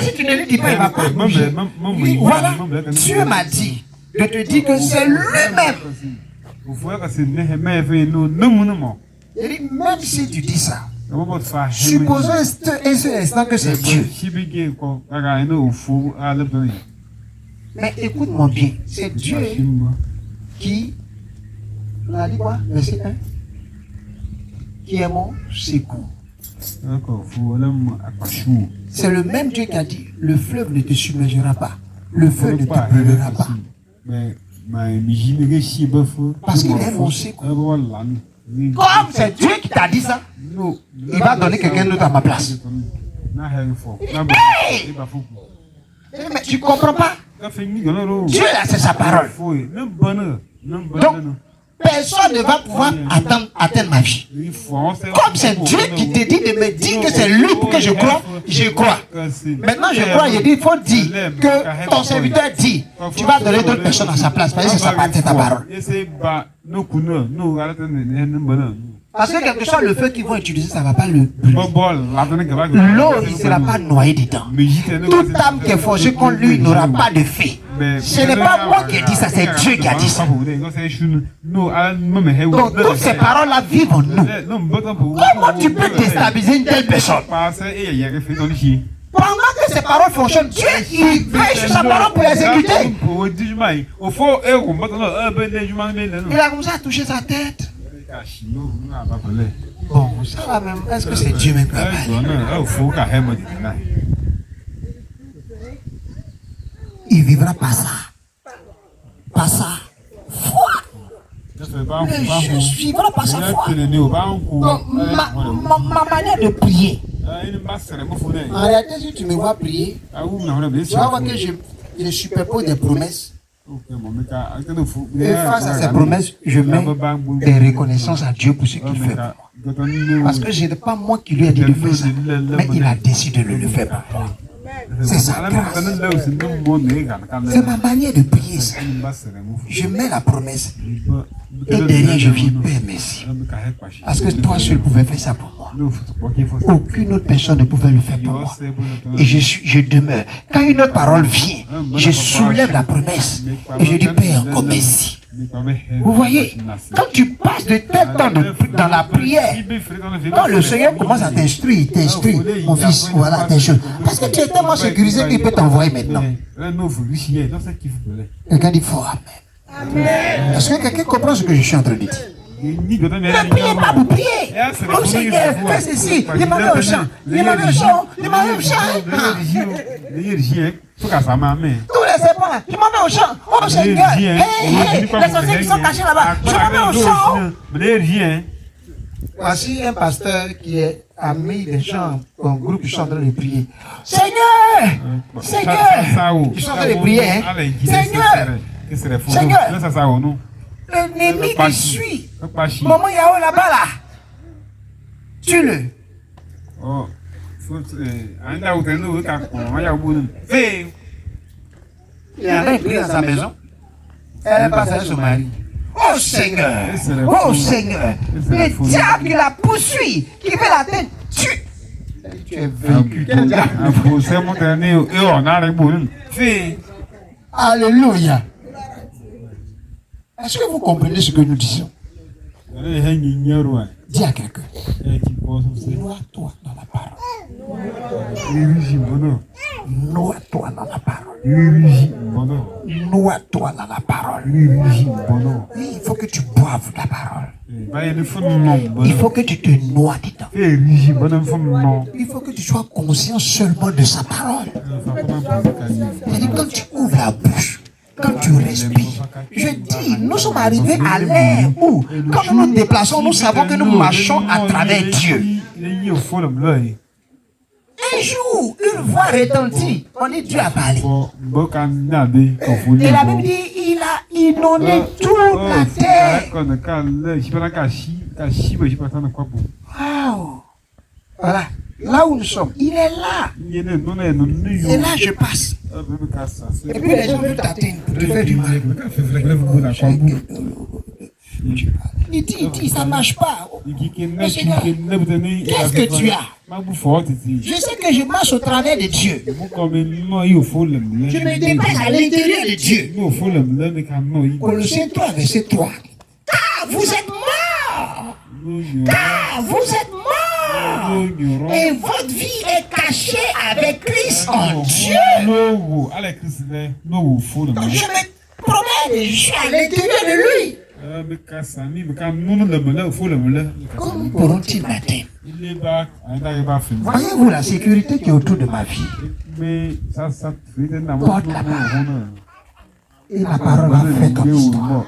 Si tu ne lui dis pas, il ne va pas bouger. Voilà, Dieu m'a dit de te dire que c'est lui-même. Il dit, même si tu dis ça, supposons un seul instant que c'est Dieu. Mais écoute-moi bien, c'est Dieu qui, on a dit quoi, verset 1, qui est mon secours. C'est le même Dieu qui a dit, le fleuve ne te submergera pas, le feu ne te brûlera pas. Parce qu'il est mon secours. Comme c'est Dieu qui t'a dit ça, il va donner quelqu'un d'autre à ma place. Hey! Mais tu ne comprends pas? Dieu là, c'est sa parole. Donc, personne ne va pouvoir atteindre ma vie. Comme c'est Dieu qui te dit de me dire que c'est lui pour que je croie, je crois. Maintenant je crois, il dit, il faut dire que ton serviteur dit, tu vas donner d'autres personnes à sa place, parce que c'est sa ta parole. Parce que quelque chose, le feu qu'ils vont utiliser, ça ne va pas le brûler. L'eau, il ne sera pas noyé dedans. Toute âme qui est forgée contre lui n'aura pas de feu. Ce n'est pas moi qui ai dit ça, c'est Dieu qui a dit ça. Donc, toutes ces paroles-là vivent en nous. Comment tu peux déstabiliser une telle personne? Pendant que ces paroles fonctionnent, Dieu, il veille sur sa parole pour l'exécuter. Il a commencé à toucher sa tête. Bon, ça va même. Est-ce que c'est Dieu même qui va parler? Il vivra par ça. Par sa foi. Je suivrai par sa foi. Donc, ma manière de prier. En réalité, si tu me vois prier, tu vas voir que je superpose des promesses. Et face à ces promesses, je mets des reconnaissances à Dieu pour ce qu'il fait pour moi. Parce que ce n'est pas moi qui lui ai dit de faire ça, mais il a décidé de le faire pour moi. C'est sa grâce. C'est ma manière de prier ça. Je mets la promesse. Et derrière, je viens, Père, merci. Parce que toi seul pouvais faire ça pour moi. Aucune autre personne ne pouvait le faire pour moi. Et je demeure. Quand une autre parole vient, je soulève la promesse. Et je dis, Père, encore merci. Vous voyez, quand tu passes de tel temps dans la prière, quand le Seigneur commence à t'instruire, il t'instruit, mon fils, voilà, telle chose. Parce que tu es tellement sécurisé qu'il peut t'envoyer maintenant. Quelqu'un dit fort Amen. Est-ce que quelqu'un comprend ce que je suis en train de dire? Ne priez pas, vous priez. Oh Seigneur, fais ceci. Il m'a mis au champ. Il m'a mis au champ. Il m'a mis au champ. Tous les serpents, je m'en mets au champ. Oh Seigneur, les sorciers qui sont cachés là-bas, je m'en mets au champ. Voici un pasteur qui est ami des gens, un groupe qui sont en train de prier. Seigneur, Seigneur, ils sont en train de prier. Seigneur, l'ennemi qui suit. Maman Yahoo là-bas là. Tue-le. Il y a un pris dans sa maison. Elle passe avec son mari. Oh Seigneur, oh Seigneur, le diable qui la poursuit, qui fait la tête, tue. Tu es vaincu. Alléluia. Est-ce que vous comprenez ce que nous disons? Dis à quelqu'un. Noie-toi dans la parole. Noie-toi dans la parole. Noie-toi dans la parole. Il faut que tu boives la parole. Il faut que tu te noies dedans. Il faut que tu sois conscient seulement de sa parole. C'est-à-dire quand tu ouvres la bouche, quand tu respires, je dis, nous sommes arrivés à l'ère où, quand nous nous déplaçons, nous savons que nous marchons à travers Dieu. Un jour, une voix retentit. On dit Dieu a parlé. Et la Bible dit, il a inondé toute la terre. Wow. Voilà. Là où nous sommes, il est là. Et là, je passe. Et puis les gens veulent t'atteindre pour te faire du mal. Il dit, ça ne marche pas. Qu'est-ce que tu as? Je sais que je marche au travers de Dieu. Je me dépasse à l'intérieur de Dieu. Colossiens 3, verset 3. Car vous êtes morts. Car vous êtes morts. Et votre vie est cachée avec Christ en Dieu. Donc je me promène, je suis à l'intérieur de lui. Comment pourront-ils m'atteindre? Voyez-vous la sécurité qui est autour de ma vie? Porte la parole. Et la parole va faire ton histoire.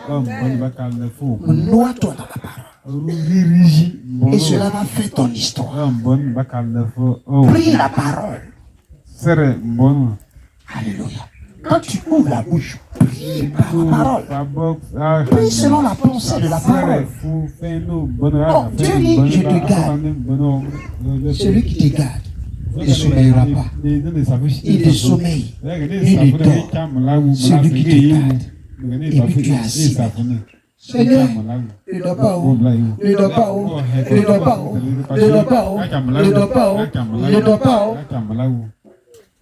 Noie-toi dans la parole. Et cela va faire ton histoire. Prie la parole. Alléluia. Quand tu ouvres la bouche, prie par la parole. Prie selon la pensée de la parole. Oh, Dieu dit, je te garde. Celui qui te garde ne sommeillera pas. Il te sommeille. Il te dort. Celui qui te garde. Et puis tu es assis. Seigneur, ne dors pas haut, ne dors pas haut, ne dors pas haut, ne dors pas haut, ne dors pas haut, ne dors pas haut.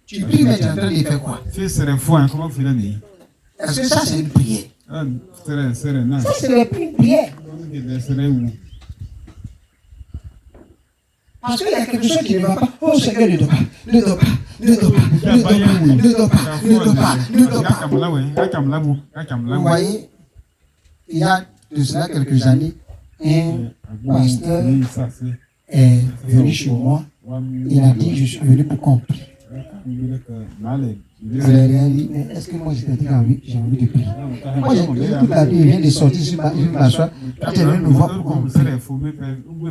Tu pries, mais tu es en train de faire quoi? Est-ce que ça c'est une prière? Ça c'est une prière. Parce qu'il y a quelque chose qui ne va pas. Oh Seigneur, ne dors pas, ne dors pas, ne dors pas, ne dors pas, ne dors pas, ne dors pas, ne dors pas. Vous voyez? Il y a de cela quelques années, un pasteur est venu chez moi. Il a dit, je suis venu pour comprendre. Je lui ai dit, mais est-ce que moi j'ai dit oui, j'ai envie de prier. Moi j'ai toute la vie, il vient de sortir sur m'asseoir. Quand il est venu nous voir pour comprendre.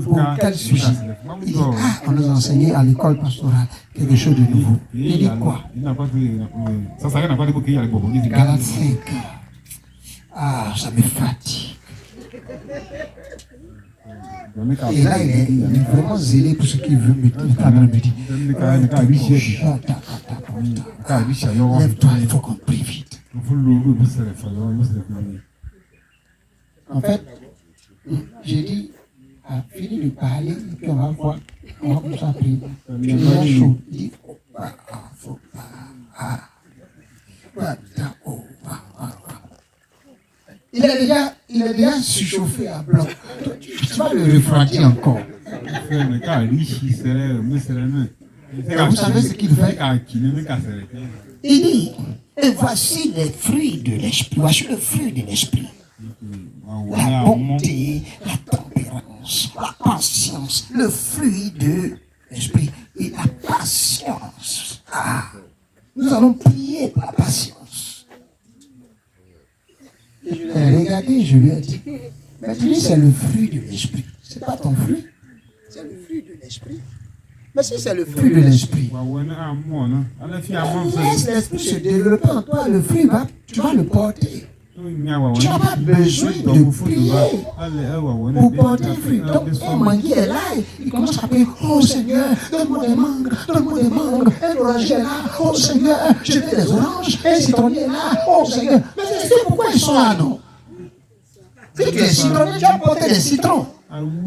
Pour quel sujet? Il dit, on nous a enseigné à l'école pastorale quelque chose de nouveau. Il dit quoi? Galates 5. Ah, ça me fatigue. Et là, il est vraiment zélé pour ce qu'il veut me dire. Lève-toi, il faut qu'on prie vite. En fait, j'ai dit, fini de parler, et puis on va voir. On va commencer à prier. Je suis chaud. Il dit, faut pas. Il est déjà surchauffé à blanc. Tu vas le refroidir encore. Vous savez ce qu'il fait? Il dit, et voici les fruits de l'esprit. Voici le fruit de l'esprit. La bonté, la tempérance, la patience, le fruit de l'esprit et la patience. Nous allons prier pour la patience. Et je l'ai regardé, je lui ai dit, mais tu dis c'est le fruit de l'esprit. C'est pas ton fruit. C'est le fruit de l'esprit. Mais si c'est le fruit de l'esprit, laisse l'esprit se développer en toi, le fruit tu vas le porter. Tu n'as pas besoin de prier pour porter le fruit. Donc, un manguier est là, il commence à prier, oh Seigneur, donne-moi des mangues, donne-moi des mangues. Un orange est là, oh Seigneur, je veux des oranges. Un citronnier est là, oh Seigneur. Mais c'est pourquoi ils sont là, non? Si tu es citronnier, tu vas porter des citrons.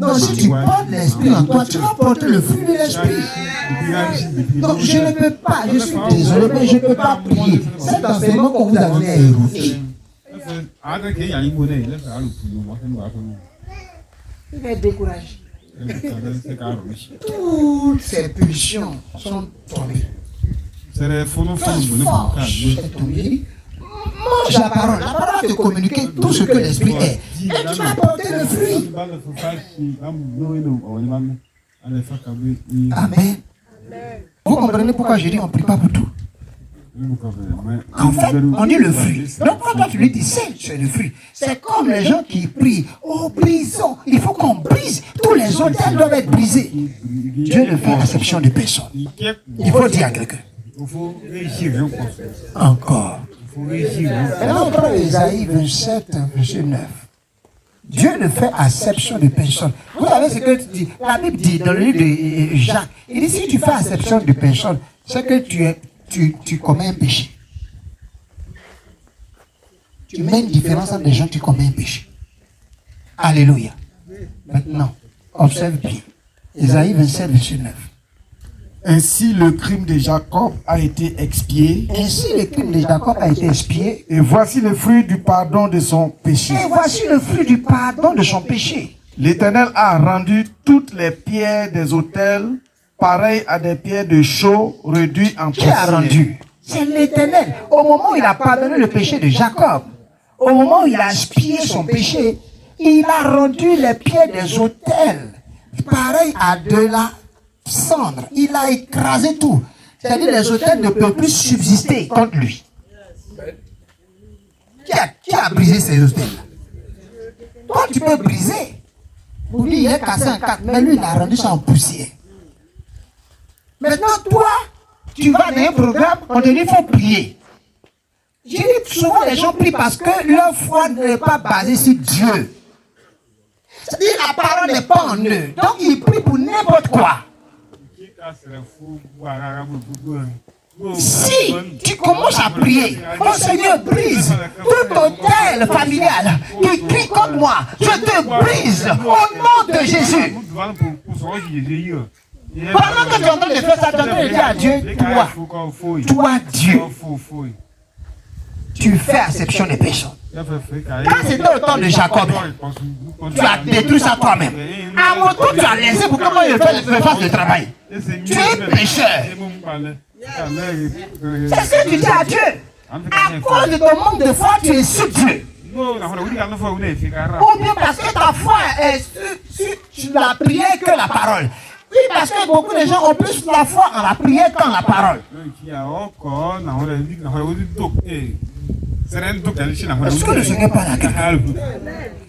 Donc, si tu portes l'esprit en toi, tu vas porter le fruit de l'esprit. Donc, je ne peux pas, je suis désolé, mais je ne peux pas prier. Cet enseignement qu'on vous a donné est erroné. Il va être découragé. Toutes ces pulsions sont tombées. Force est tombée. Mange la parole. La parole va te communiquer tout ce que l'esprit est. Et tu vas porter le fruit. Amen. Vous comprenez pourquoi je dis on ne prie pas pour tout. En fait, on dit le fruit. Donc quand tu lui dis c'est le fruit. C'est comme les gens qui prient. Oh, brisons. Il faut qu'on brise. Tous les autels doivent être brisés. Dieu ne fait exception de personne. Il faut dire à quelqu'un. Encore. Maintenant, on prend Isaïe 27, verset 9. Dieu ne fait acception de personne. Vous savez ce que dit? La Bible dit dans le livre de Jacques, il dit si tu fais acception de personne, c'est que tu commets un péché. Tu mets une différence entre les gens, tu commets un péché. Alléluia. Maintenant, observe bien. Isaïe 27, verset 9. Ainsi le crime de Jacob a été expié. Ainsi le crime de Jacob a été expié. Et voici le fruit du pardon de son péché. Et voici le fruit du pardon de son péché. L'Éternel a rendu toutes les pierres des autels pareilles à des pierres de chaux réduites en poussière. Qui a rendu? C'est l'Éternel. Au moment où il a pardonné le péché de Jacob, au moment où il a expié son péché, il a rendu les pierres des autels pareilles à de la cendre. Il a écrasé tout. C'est-à-dire les autels ne peuvent plus subsister contre lui. Qui a brisé ces autels-là? Toi, tu peux briser. Pour lui, il est cassé en quatre, mais lui, il a rendu ça en poussière. Maintenant, toi, tu vas dans un programme, on te dit qu'il faut prier. Je dis souvent, les gens prient parce que leur foi n'est pas basée sur Dieu. C'est-à-dire la parole n'est pas en eux. Donc, ils prient pour n'importe quoi. Si tu commences à prier, oh Seigneur, brise tout hôtel familial qui crie contre moi. Je te brise au nom de Jésus. Pendant que tu es en train de faire ça, tu es en train de dire à Dieu, toi Dieu, tu fais acception des personnes. Quand c'était au temps de Jacob, tu as détruit ça toi-même. À mon tour, tu as laissé pour que moi je fasse le travail. Tu es pécheur. C'est ce que tu dis à Dieu. À cause de ton manque de foi, tu es sur Dieu. Ou bien parce que ta foi est sur la prière que la parole. Oui, parce que beaucoup de gens ont plus la foi en la prière qu'en la parole. Est-ce que le Seigneur parle à quelqu'un?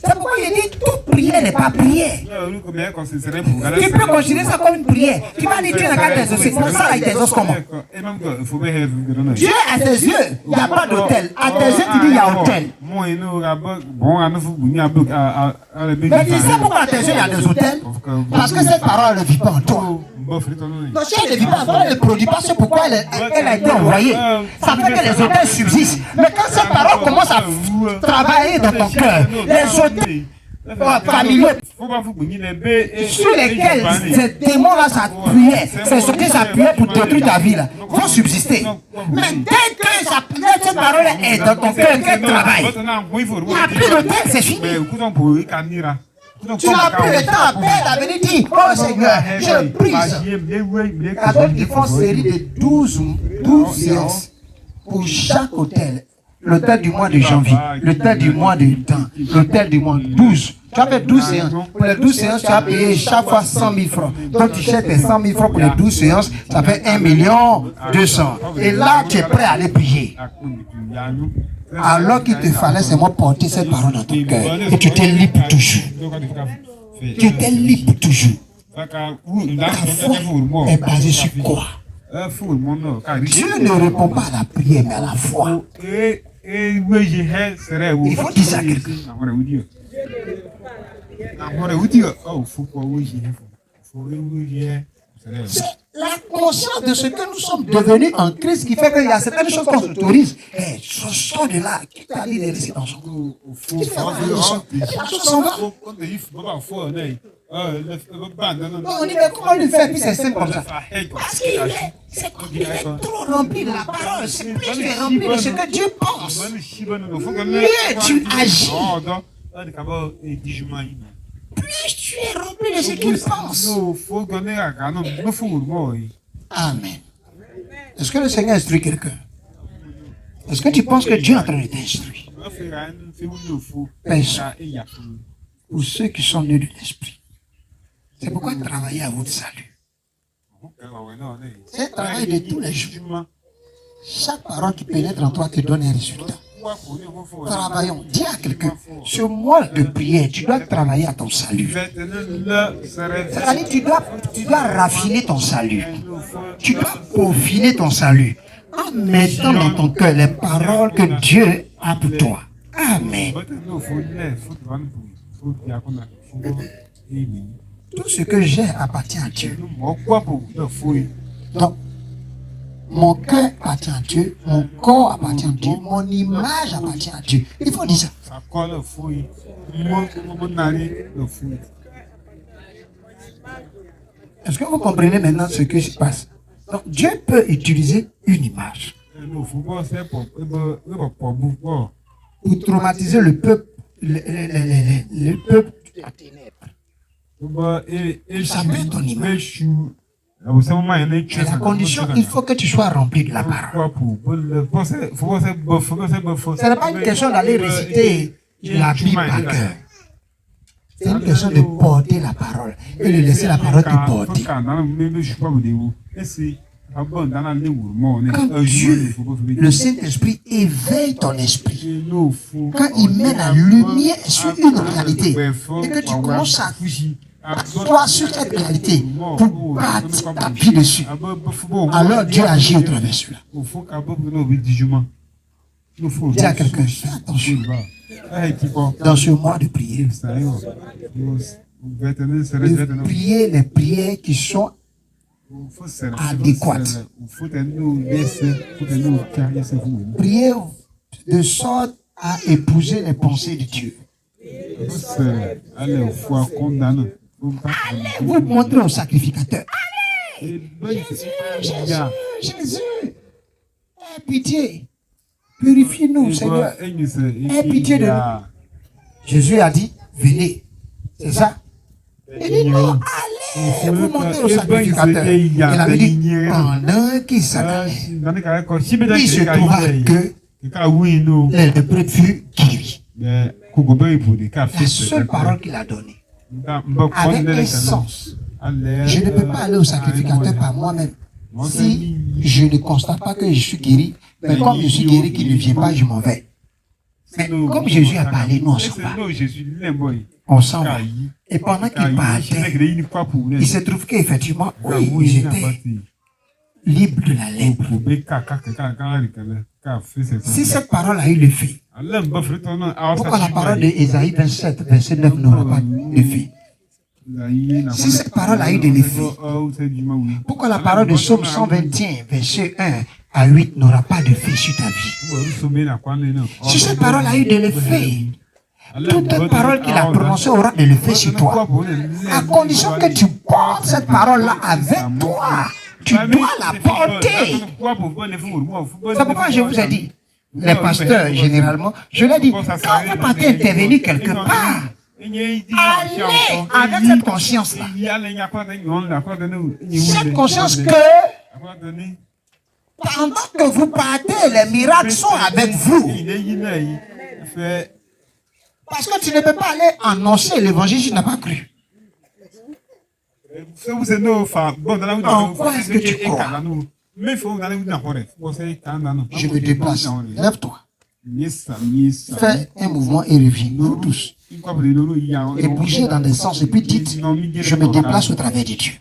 C'est pourquoi il dit toute prière n'est pas prière. Tu peux considérer ça comme une prière. Tu vas dire Dieu n'a qu'à tes os. Ça, il tes os comment? Dieu à tes yeux, il n'y a pas d'autel. À tes yeux, tu dis il y a autel. Mais tu sais pourquoi à tes yeux il y a des autels? Parce que cette parole ne vit pas en toi. Donc si elle ne vit pas en toi, elle ne produit pas. C'est pourquoi elle a été envoyée. Ça fait que les autels subsistent. Mais quand cette parole commence à travailler dans ton cœur, les autels familiaux sur lesquels ces démons-là s'appuyaient, c'est ce qui s'appuyait pour détruire ta vie là, vont subsister. Mais dès que cette parole est dans ton cœur, qu'elle travaille, il n'y a plus de temps, c'est fini. Tu n'as plus le temps à perdre à venir dire, oh Seigneur, je brise. Alors ils font une série de 12 séances pour chaque hôtel. L'hôtel du mois de janvier, l'hôtel du mois de temps, l'hôtel du mois 12. Tu as fait 12 séances. Pour les 12 séances, tu as payé chaque fois 100 000 francs. Donc tu cherches tes 100 000 francs pour les 12 séances, ça fait 1 200 000. Et là, tu es prêt à aller prier. Alors qu'il te fallait seulement porter cette parole dans ton cœur. Et tu t'es libre toujours. Tu t'es libre toujours. Ta foi est basée sur quoi? Dieu ne répond pas à la prière, mais à la foi. Il faut dire ça à quelqu'un. C'est la conscience de ce que nous sommes devenus en Christ qui fait qu'il y a certaines choses qu'on s'autorise. Hey, sors de là. Qui t'a dit de laisser dans son corps? La chose s'en va. On dit, mais comment lui faire? Puis c'est simple comme ça. Parce qu'il est trop rempli de la parole. C'est plus tu es rempli de ce que Dieu pense, mieux tu agis. Plus tu es rempli de ce qu'il pense. Amen. Est-ce que le Seigneur instruit quelqu'un? Est-ce que tu penses que Dieu est en train de t'instruire? Personne. Pour ceux qui sont nés de l'esprit. C'est pourquoi travailler à votre salut. C'est un travail de tous les jours. Chaque parole qui pénètre en toi te donne un résultat. Travaillons. Dis à quelqu'un, ce mois de prière, tu dois travailler à ton salut. C'est-à-dire, tu dois raffiner ton salut. Tu dois peaufiner ton salut. En mettant dans ton cœur les paroles que Dieu a pour toi. Amen. Tout ce que j'ai appartient à Dieu. Donc, mon cœur appartient à Dieu, mon corps appartient à Dieu, mon image appartient à Dieu. Il faut dire ça. Est-ce que vous comprenez maintenant ce qui se passe? Donc, Dieu peut utiliser une image pour traumatiser le peuple, le peuple de la ténèbre. Ça peut être ton image. Mais la condition, il faut que tu sois rempli de la parole. Ce n'est pas une question d'aller réciter la Bible par cœur. C'est une question de porter la parole et de laisser la parole te porter. Quand Dieu, le Saint-Esprit, éveille ton esprit, quand il met la lumière sur une réalité et que tu commences à toi sur cette réalité pour bâtir ta vie dessus, alors Dieu agit au travers de cela. Dis à quelqu'un, fais attention dans ce mois de prière. De prier les prières qui sont adéquates. Priez de sorte à épouser les pensées de Dieu. Allez vous montrer au sacrificateur. Allez, Jésus, aie pitié. Purifie-nous, Seigneur. Aie pitié de nous. Jésus a dit, venez. C'est ça? Il dit non, allez, vous montrer au sacrificateur. Il avait dit, pendant qu'il s'attendait, il se trouva que les lépreux furent guéris. La seule parole qu'il a donnée, avec un sens. Je ne peux pas aller au sacrificateur par moi-même. Si je ne constate pas que je suis guéri, mais comme je suis guéri, qu'il ne vient pas, je m'en vais. Mais comme Jésus a parlé, nous on s'en va. On s'en va. Et pendant qu'il parlait, il se trouve qu'effectivement, oui, j'étais libre de la lèpre. Si cette parole a eu le fait, pourquoi la parole de Ésaïe 27, verset 9 n'aura pas de fait? Si cette parole a eu de l'effet, pourquoi la parole de Psaume 121, verset 1 à 8 n'aura pas de fait sur ta vie? Si cette parole a eu de l'effet, toute parole qu'il a prononcée aura de l'effet sur toi. À condition que tu portes cette parole-là avec toi. Tu dois la porter. C'est pourquoi je vous ai dit, les pasteurs, généralement, je leur dis, quand vous partez intervenir quelque part, allez avec cette conscience-là. Cette conscience que, pendant que vous partez, les miracles sont avec vous. Parce que tu ne peux pas aller annoncer l'évangile si tu n'as pas cru. En quoi est-ce que tu crois? Je me déplace. Lève-toi. Fais un mouvement et reviens. Nous tous. Et bougez dans des sens. Et puis dites, je me déplace au travers de Dieu.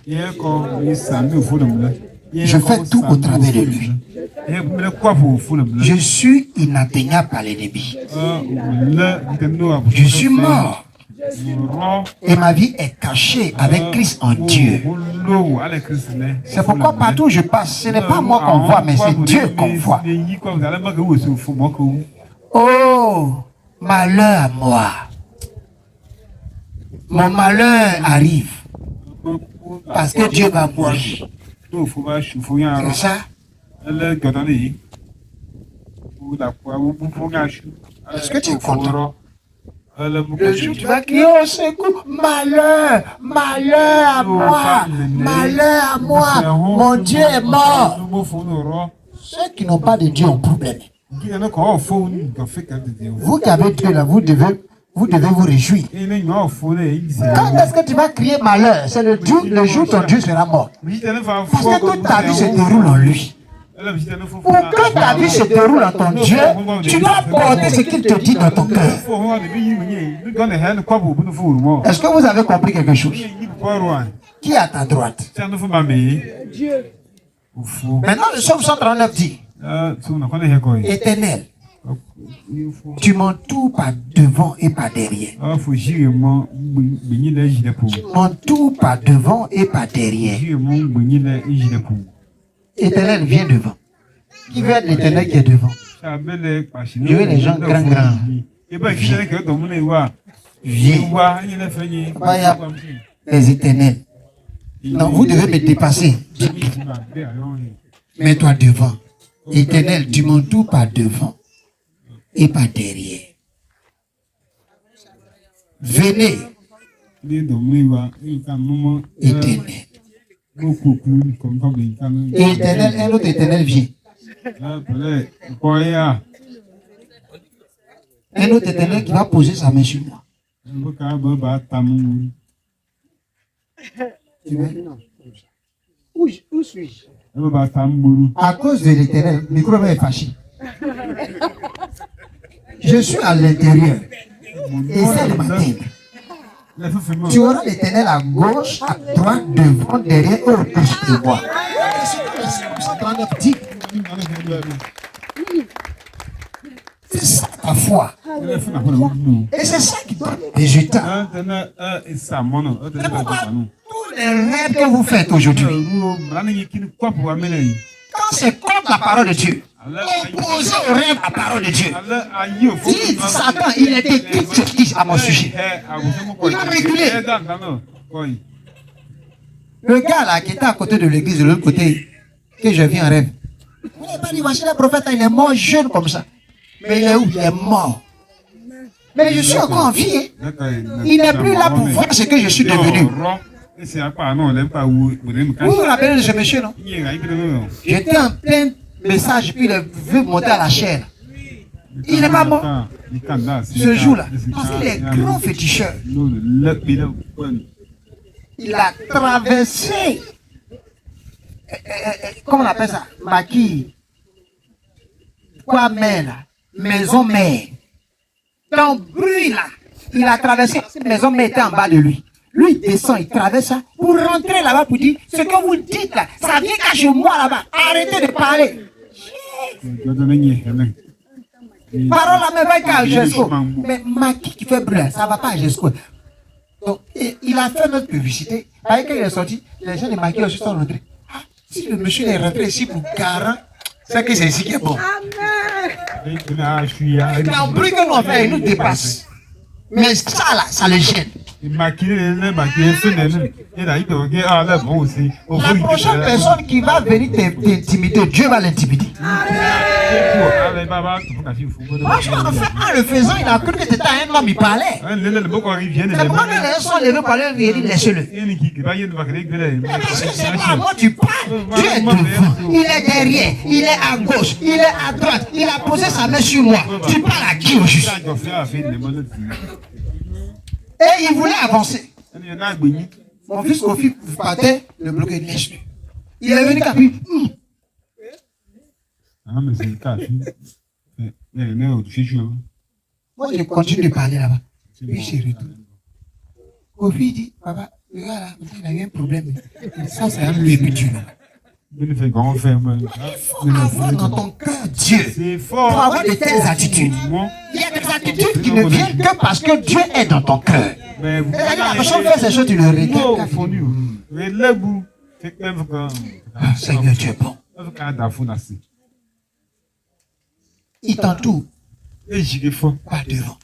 Je fais tout au travers de lui. Je suis inatteignable par l'ennemi. Je suis mort. Et ma vie est cachée avec Christ en Dieu. C'est pourquoi partout où je passe, ce n'est pas moi qu'on voit, mais c'est Dieu qu'on voit. Oh, malheur à moi. mon malheur arrive. Parce que Dieu va mourir. C'est ça? Est-ce que tu es content? Le jour où tu vas crier au secours, malheur, malheur à moi, malheur à moi, mon Dieu est mort. Ceux qui n'ont pas de Dieu ont problème. Vous qui avez Dieu là, vous devez vous réjouir. Quand est-ce que tu vas crier malheur? C'est le jour où ton Dieu sera mort. Parce que toute ta vie se déroule en lui. Pour que ta vie se déroule en ton Dieu, tu dois porter ce qu'il te dit dans ton cœur. Est-ce que vous avez compris quelque chose? Qui est à ta droite? Maintenant, le psaume 139 dit, Éternel, tu m'entoures par devant et par derrière. Tu m'entoures par devant et par derrière. Éternel, viens devant. Qui veut être l'éternel qui est devant? Je veux les gens grands. Viens. Les éternels. Non, vous devez me dépasser. Mets-toi devant. Éternel, tu m'entoures par devant et par derrière. Venez. Éternel. Éternel, un autre éternel vient. Un autre éternel qui va poser sa main sur moi. Où suis-je? À cause de l'éternel, le micro est fâché. Je suis à l'intérieur. Essaie de m'atteindre. Tu auras l'éternel à gauche, à droite, devant, derrière et au-dessus de moi. C'est ça ta foi. Et c'est ça qui donne des résultats. C'est pourquoi tous les rêves que vous faites aujourd'hui, quand c'est contre la parole de Dieu, opposé au rêve à la parole de Dieu, dites Satan, il a été critique à mon sujet. Il a reculé. Le gars là qui était à côté de l'église, de l'autre côté, que je vis en rêve. Vous n'avez pas dit, voici le prophète, il est mort jeune comme ça. Mais il est où? Il est mort. Mais je suis encore en vie. Il n'est plus là pour voir ce que je suis devenu. Vous vous rappelez de ce monsieur, non? J'étais en plein message, puis il veut monter à la chair. Il n'est pas mort. Ce jour-là, parce qu'il est grand féticheur. Il a traversé, comment on appelle ça? Maquille. Quoi, mère? Maison mère. Dans le bruit là, il a traversé. Cette maison mère était en bas de lui. Lui, il descend, il traverse ça pour rentrer là-bas pour dire ce que vous dites là, ça vient qu'à chez moi là-bas. Arrêtez de parler. Parole là, mais va qu'à Gesco. Mais Maki qui fait bruit, ça ne va pas à Gesco. Donc, il a fait notre publicité. Quand il est sorti, les gens de Maki aussi sont rentrés. Ah, si le monsieur est rentré ici pour 40, c'est que c'est ici qui est bon. Le bruit que l'on fait, il nous dépasse. Mais ça là, ça le gêne. La prochaine personne qui va venir t'intimider, Dieu va l'intimider. En le faisant, il a cru que c'était un homme, il parlait. C'est pourquoi les gens sont levés par leur vie, laissez-le. C'est pas à moi tu parles. Dieu est devant, il est derrière, il est à gauche, il est à droite, il a posé sa main sur moi. Tu parles à qui au juste? Et il voulait avancer. Mon fils Kofi partait, le bloqué laisse-le. Il est venu capi. Moi, je continue de parler là-bas. Puis je retourne. Kofi dit, papa, le gars là, il a eu un problème. Ça, c'est un lui et puis Dieu là. Il faut avoir dans ton cœur Dieu. Pour avoir de telles attitudes. Il y a des attitudes qui ne viennent que parce que Dieu est dans ton cœur. Et la personne fait ces choses, tu le regardes. Ah, Seigneur, tu es bon. Il t'entoure. Pas devant.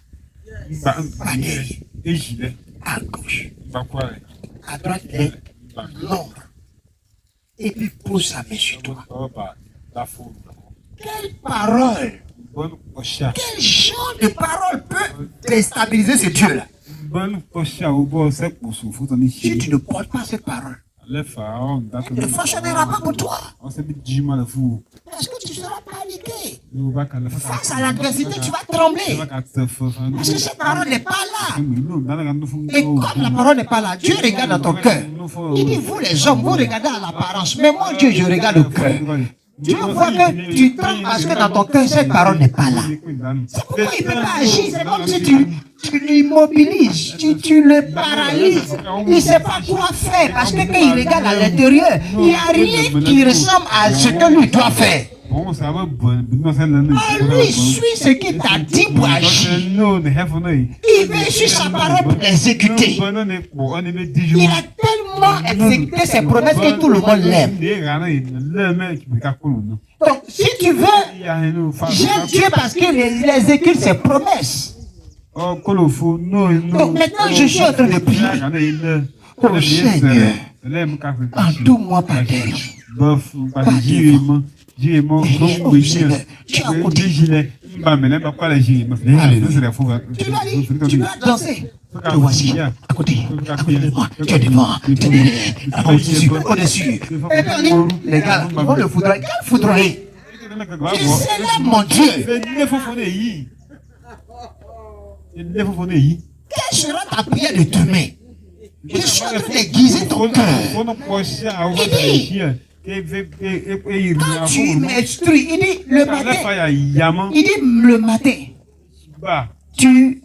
Pas derrière. à gauche. À droite, les l'ombre. Et puis pose sa main sur toi. Quelle parole, quel genre de parole peut déstabiliser ce Dieu-là? Si tu ne portes pas cette parole, elle ne fonctionnera pas pour toi. Parce que tu seras paniqué. Face à l'adversité, tu vas trembler. Parce que cette parole n'est pas là. Et comme la parole n'est pas là, Dieu regarde dans ton cœur. Il dit, vous les hommes, vous regardez à l'apparence. Mais moi, Dieu, je regarde au cœur. Dieu voit que tu trembles parce que dans ton cœur, cette parole n'est pas là. C'est pourquoi il ne peut pas agir. C'est comme si tu l'immobilises, tu le paralyses. Il ne sait pas quoi faire parce que quand il regarde à l'intérieur, il n'y a rien qui ressemble à ce que lui doit faire. Lui suit ce qu'il t'a dit pour agir. Il veut suivre sa parole pour l'exécuter. Il a tellement exécuté ses promesses que tout le monde l'aime. Donc, si tu veux, j'aime Dieu parce qu'il exécute ses promesses. Donc maintenant, je suis en train de prier. Oh Seigneur, entoure-moi par derrière. Par devant. Oh Seigneur, tu as côté. Tu dois danser. Te voici, à côté de moi, tu es devant, tu es derrière, au-dessus. Et puis les gars, ils vont le foudroyer. Quel foudroyer? Je célèbre mon Dieu. Quelle sera ta prière de demain? Je suis en train d'aiguiser ton cœur. Il dit, quand tu m'instruis, il dit le matin, le matin, tu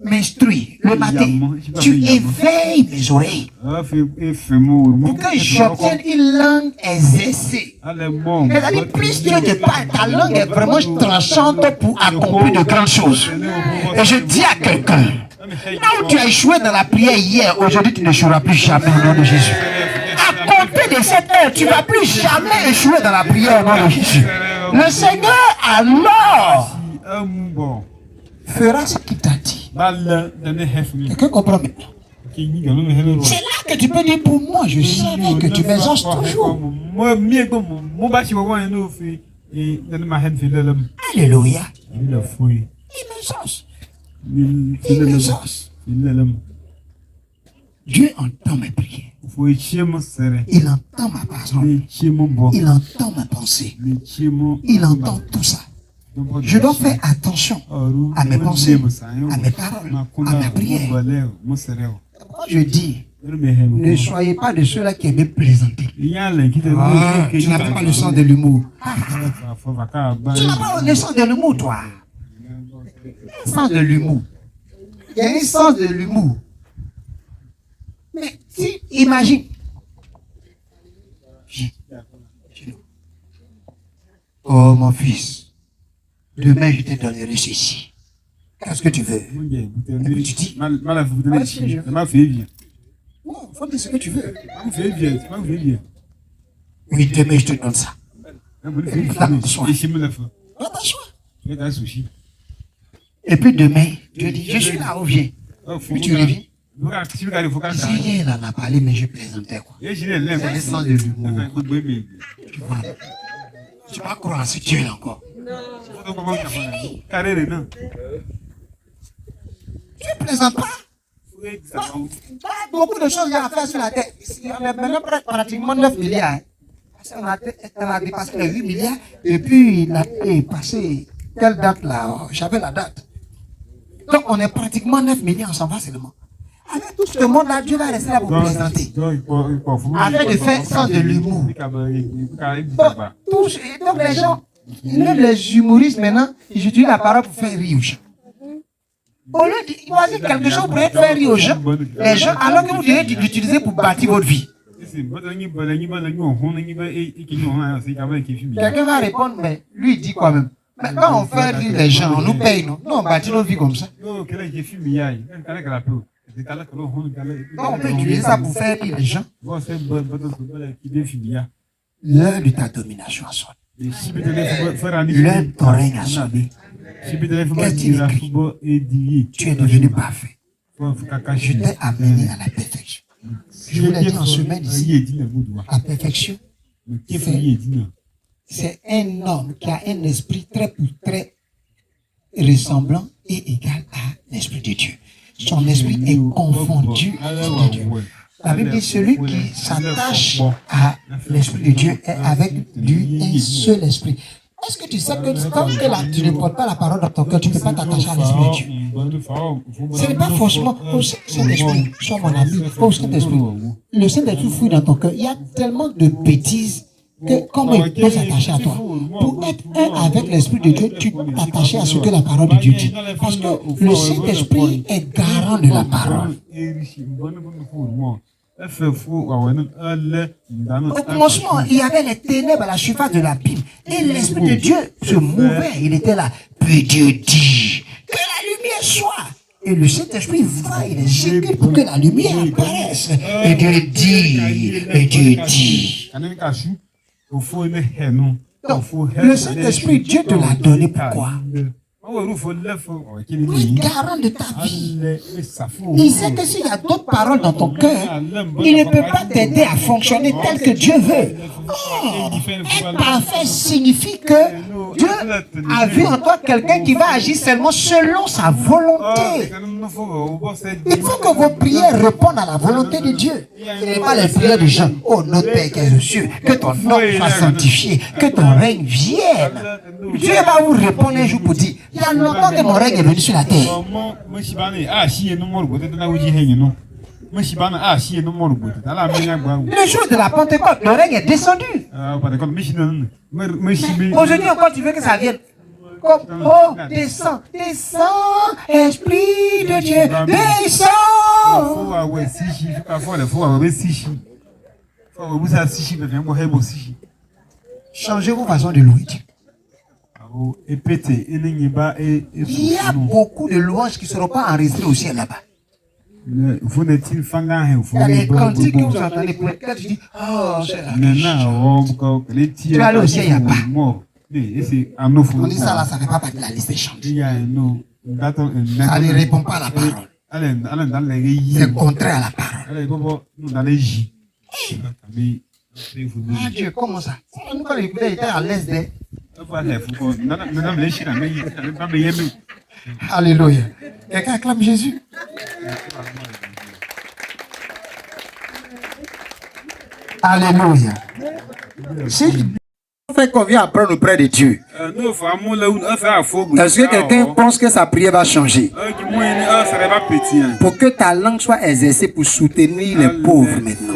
m'instruis, le matin, tu éveilles mes oreilles pour que j'obtienne une langue exercée. C'est-à-dire, plus Dieu te parle, ta langue est vraiment tranchante pour accomplir de grandes choses. Et je dis à quelqu'un, là où tu as échoué dans la prière hier, aujourd'hui tu n'échoueras plus jamais au nom de Jésus. À compter de cette heure, tu ne vas plus jamais échouer dans la prière au nom de Jésus. Le Seigneur alors fera ce qu'il t'a dit. Quelqu'un comprend maintenant? C'est là que tu peux dire pour moi, je savais que tu m'exauces toujours. Alléluia. Il m'exauce. Dieu entend mes prières. Il entend ma parole. Il entend ma pensée. Il entend tout ça. Je dois faire attention à mes pensées, à mes paroles, à ma prière. Je dis, ne soyez pas de ceux-là qui aiment plaisanter. Tu n'as pas le sens de l'humour. Tu n'as pas le sens de l'humour, toi. Le sens de l'humour. Il y a un sens de l'humour. Mais si, imagine. Oh mon fils, demain je te donnerai ceci. Qu'est-ce que tu veux? Et puis tu dis, non, il faut dire ce que tu veux. Oui, demain je te donne ça. Et puis demain, tu dis, je suis là où viens. Puis tu reviens. Si elle en a parlé, mais je plaisantais quoi. C'est le sens de l'humour. Tu vois. Tu vas croire en ce Dieu-là encore. Tu ne plaisantes pas. Beaucoup de choses à faire sur la tête. Il y a maintenant pratiquement 9 milliards. On a dépassé les 8 milliards. Et puis, il a passé quelle date là? J'avais la date. Donc, on est pratiquement 9 milliards, on s'en va seulement. Avec tout ce monde-là, Dieu va rester là pour présenter. Avec de faire sens de l'humour. Donc, les gens, même les humoristes maintenant, ils utilisent la parole pour faire rire aux gens. Au lieu de choisir quelque chose pour faire rire aux gens, les gens, alors que vous devez l'utiliser pour bâtir votre vie. Quelqu'un va répondre, mais lui il dit quoi même? Mais quand on fait rire les gens, on nous paye, non? Non, on bâtit notre vie comme ça. Donc, on peut utiliser ça pour faire rire les gens. L'heure de ta domination a sonné. L'heure de ton règne a sonné. Qu'est-ce qu'il écrit? Tu es devenu parfait. Je t'ai amené à la perfection. Je vous l'ai dit en semaine ici. La perfection, c'est un homme qui a un esprit très ressemblant et égal à l'esprit de Dieu. Son esprit est confondu avec Dieu. La Bible dit celui qui s'attache à l'esprit de Dieu est avec lui un seul esprit. Est-ce que tu sais que tant que tu ne portes pas la parole dans ton cœur, tu ne peux pas t'attacher à l'esprit de Dieu? Ce n'est pas forcément au Saint-Esprit, sois mon ami, au Saint-Esprit. Le Saint-Esprit fouille dans ton cœur. Il y a tellement de bêtises que comment il peut s'attacher à toi. Pour être un avec l'Esprit de Dieu, tu peux t'attacher à ce que la parole de Dieu dit. Parce que le Saint-Esprit est garant de la parole. Au commencement, il y avait les ténèbres à la surface de l'abîme. Et l'Esprit de Dieu se mouvait. Il était là. Puis Dieu dit que la lumière soit. Et le Saint-Esprit va, il exécute pour que la lumière apparaisse. Et Dieu dit. Donc, le Saint-Esprit, Dieu te l'a donné pourquoi? Il est garant de ta vie. Il sait que s'il y a d'autres paroles dans ton cœur, il ne peut pas t'aider à fonctionner tel que Dieu veut. Oh, être parfait signifie que Dieu a vu en toi quelqu'un qui va agir seulement selon sa volonté. Il faut que vos prières répondent à la volonté de Dieu. Ce n'est pas les prières de gens. Oh, notre Père qui est aux cieux, que ton nom soit sanctifié, que ton règne vienne. Dieu va vous répondre un jour pour dire, il y a longtemps que mon règne est venu sur la terre. Le jour de la Pentecôte, le règne est descendu. Aujourd'hui encore, tu veux que ça vienne. Comme, oh, descends, Esprit de Dieu, descends. Changez vos façons de louer Dieu. Il y a beaucoup de louanges qui ne seront pas enregistrées au ciel là-bas. Il y a les cantiques que vous entendez pour lesquels tu dis, oh, c'est la tu vas aller au ciel, il n'y a pas. On dit ça là, ça ne fait pas partie de la liste des chants. Ça ne répond pas à la parole. C'est contraire à la parole. Ah Dieu, comment ça? Nous, quand l'écoutait, il était à l'aise des. Alléluia. Quelqu'un acclame Jésus. Alléluia. Si on fait qu'on vient apprendre auprès de Dieu, est-ce que quelqu'un pense que sa prière va changer? Pour que ta langue soit exercée pour soutenir les pauvres maintenant.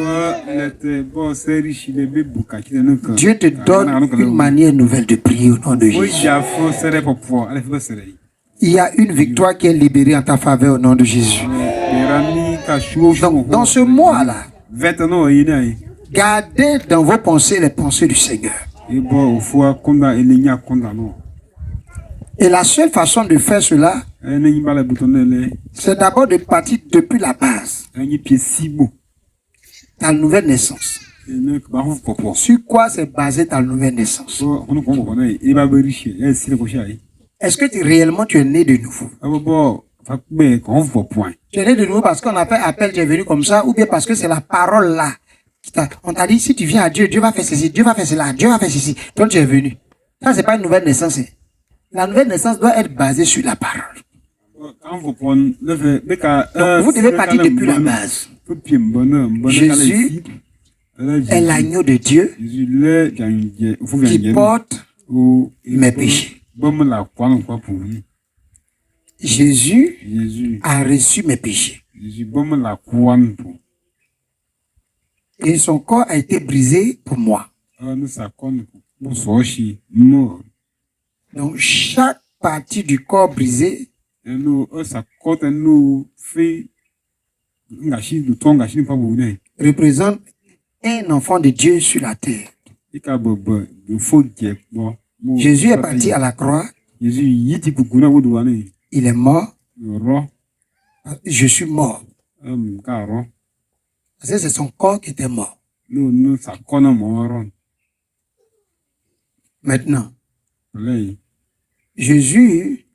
Dieu te donne une manière nouvelle de prier au nom de Jésus. Il y a une victoire qui est libérée en ta faveur au nom de Jésus. Donc, dans ce mois-là, gardez dans vos pensées les pensées du Seigneur. Et la seule façon de faire cela, c'est d'abord de partir depuis la base. Ta nouvelle naissance. Sur quoi c'est basé ta nouvelle naissance? Est-ce que réellement tu es né de nouveau? Tu es né de nouveau parce qu'on a fait appel, tu es venu comme ça, ou bien parce que c'est la parole là. On t'a dit, si tu viens à Dieu, Dieu va faire ceci, Dieu va faire cela, Dieu va faire ceci. Donc tu es venu. Ça, c'est pas une nouvelle naissance. La nouvelle naissance doit être basée sur la parole. Donc, vous devez partir depuis la base. Jésus est l'agneau de Dieu qui porte mes péchés. Jésus a reçu mes péchés. Et son corps a été brisé pour moi. Donc, chaque partie du corps brisé représente un enfant de Dieu sur la terre. Jésus est parti à la croix. Il est mort. Je suis mort. Parce que c'est son corps qui était mort. Maintenant, Jésus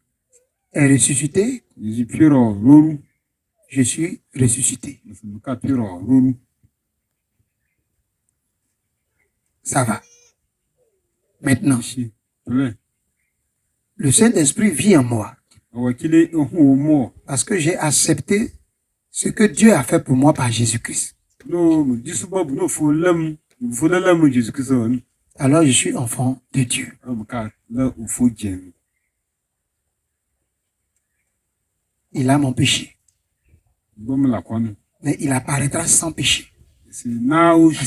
est ressuscité. je suis ressuscité. Ça va. Maintenant, le Saint-Esprit vit en moi. Parce que j'ai accepté ce que Dieu a fait pour moi par Jésus-Christ. Alors je suis enfant de Dieu. Il a mon péché. Mais il apparaîtra sans péché. Parce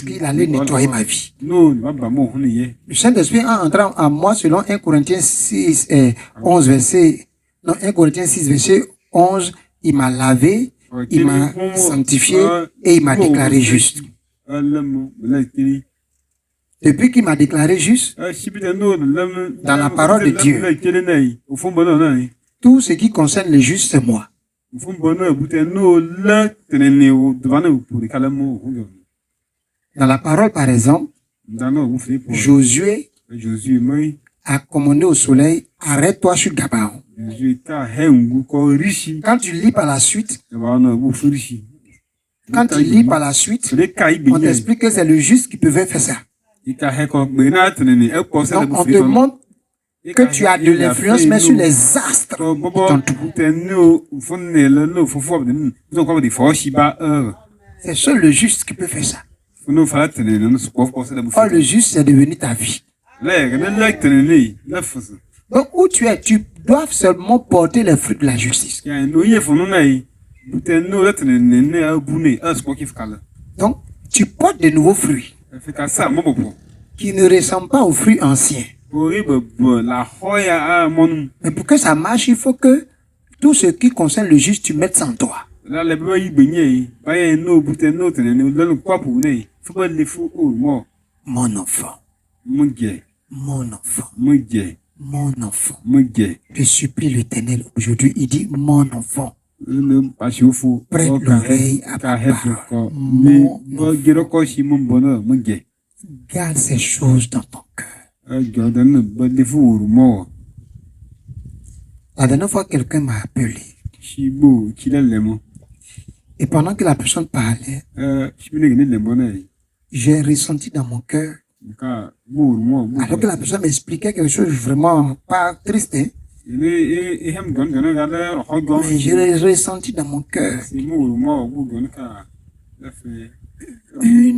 qu'il allait nettoyer ma vie. Le Saint-Esprit a entré en moi selon 1 Corinthiens 6, 11, verset... Non, 1 Corinthiens 6, verset 11, il m'a lavé, il m'a sanctifié et il m'a déclaré juste. Depuis qu'il m'a déclaré juste, dans la parole de Dieu, tout ce qui concerne le juste, c'est moi. Dans la parole, par exemple, Josué a commandé au soleil, arrête-toi sur Gabaon. Quand tu lis par la suite, on t'explique que c'est le juste qui pouvait faire ça. Donc, on te montre que tu as de l'influence, mais sur les astres c'est seul le juste qui peut faire ça. Or, le juste, c'est devenu ta vie. Donc, où tu es, tu dois seulement porter les fruits de la justice. Donc, tu portes de nouveaux fruits qui ne ressemblent pas aux fruits anciens. Mais pour que ça marche, il faut que tout ce qui concerne le juste, tu mettes en toi. Mon enfant. Mon enfant. Mon enfant. Je supplie l'Éternel aujourd'hui. Il dit, mon enfant. Prête l'oreille à ma parole. Mon enfant. Garde ces choses dans ton cœur. La dernière fois, quelqu'un m'a appelé. Et pendant que la personne parlait, j'ai ressenti dans mon cœur, alors que la personne m'expliquait quelque chose vraiment pas triste, mais j'ai ressenti dans mon cœur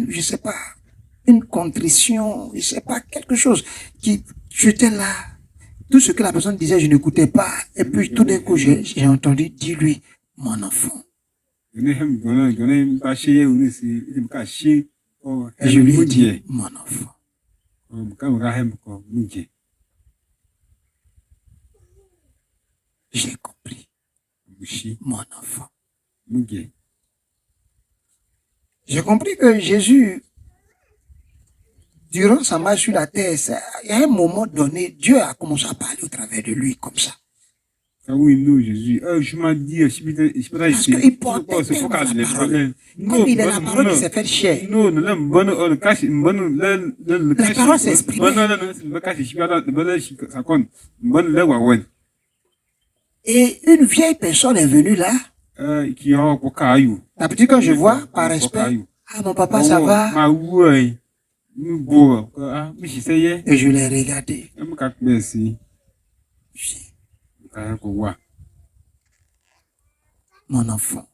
je sais pas, une contrition, je sais pas, quelque chose qui, j'étais là, tout ce que la personne disait, je n'écoutais pas, et puis tout d'un coup, j'ai entendu, dis-lui, mon enfant. Et je lui ai dit, mon enfant. J'ai compris. Mon enfant. J'ai compris que Jésus, durant sa marche sur la terre, il y a un moment donné, Dieu a commencé à parler au travers de lui comme ça. Parce qu'il portait la parole. Comme il est la parole qui s'est faite chair. La parole s'exprime. Et une vieille personne est venue là. D'habitude, quand je vois, par respect, ah, mon papa, ça va? Et je l'ai regardé. Mon enfant,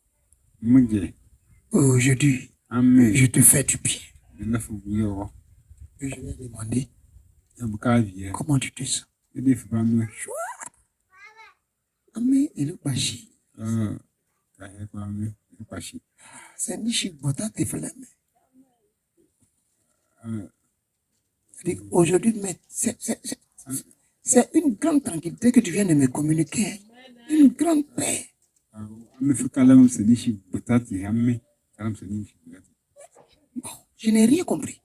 aujourd'hui, je te fais du bien. Et je lui ai demandé, comment tu te sens? Amen, il est bachi. C'est nichi bota te flemme. Aujourd'hui, c'est une grande tranquillité que tu viens de me communiquer. Une grande paix. Bon, je n'ai rien compris.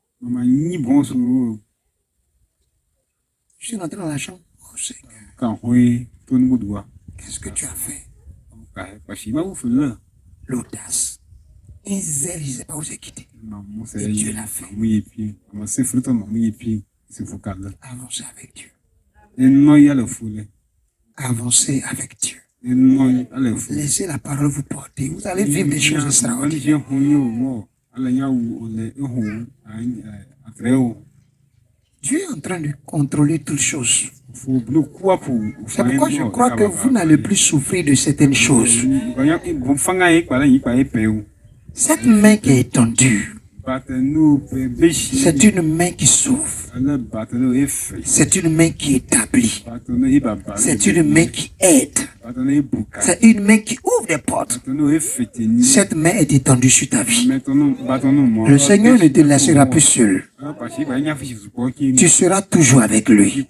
Je suis rentré dans la chambre. Oh Seigneur. Qu'est-ce que tu as fait? L'audace. Un zèle, je ne sais pas où c'est quitté. Et Dieu l'a fait. Avancez avec Dieu. Avancez avec Dieu. Laissez la parole vous porter. Vous allez vivre des choses extraordinaires. Dieu est en train de contrôler toutes choses. C'est pourquoi je crois que vous n'allez plus souffrir de certaines choses. Cette main qui est tendue, c'est une main qui sauve. C'est une main qui établit. C'est une main qui aide. C'est une main qui ouvre des portes. Cette main est étendue sur ta vie. Le Seigneur ne te laissera plus seul. Tu seras toujours avec lui.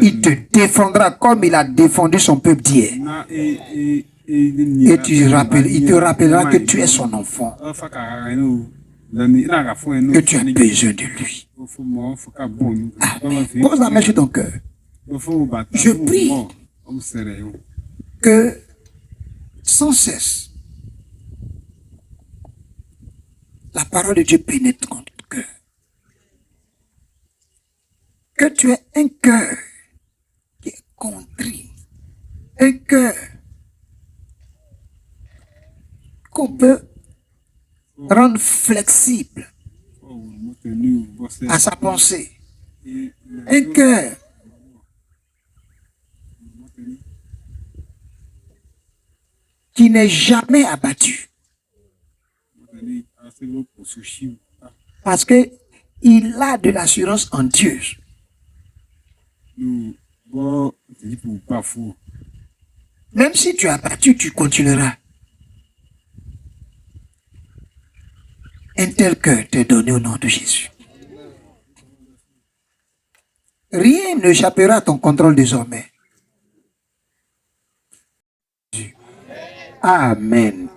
Il te défendra comme il a défendu son peuple d'hier. Et il te rappellera que tu es son enfant. Que tu as besoin de lui. Ah, pose la main sur ton cœur. Je prie que sans cesse la parole de Dieu pénètre dans ton cœur. Que tu aies un cœur qui est contrit. Un cœur qu'on peut rendre flexible à sa pensée. Un cœur qui n'est jamais abattu. Parce qu'il a de l'assurance en Dieu. Même si tu es abattu, tu continueras. Un tel cœur t'est donné au nom de Jésus. Rien n'échappera à ton contrôle désormais. Amen.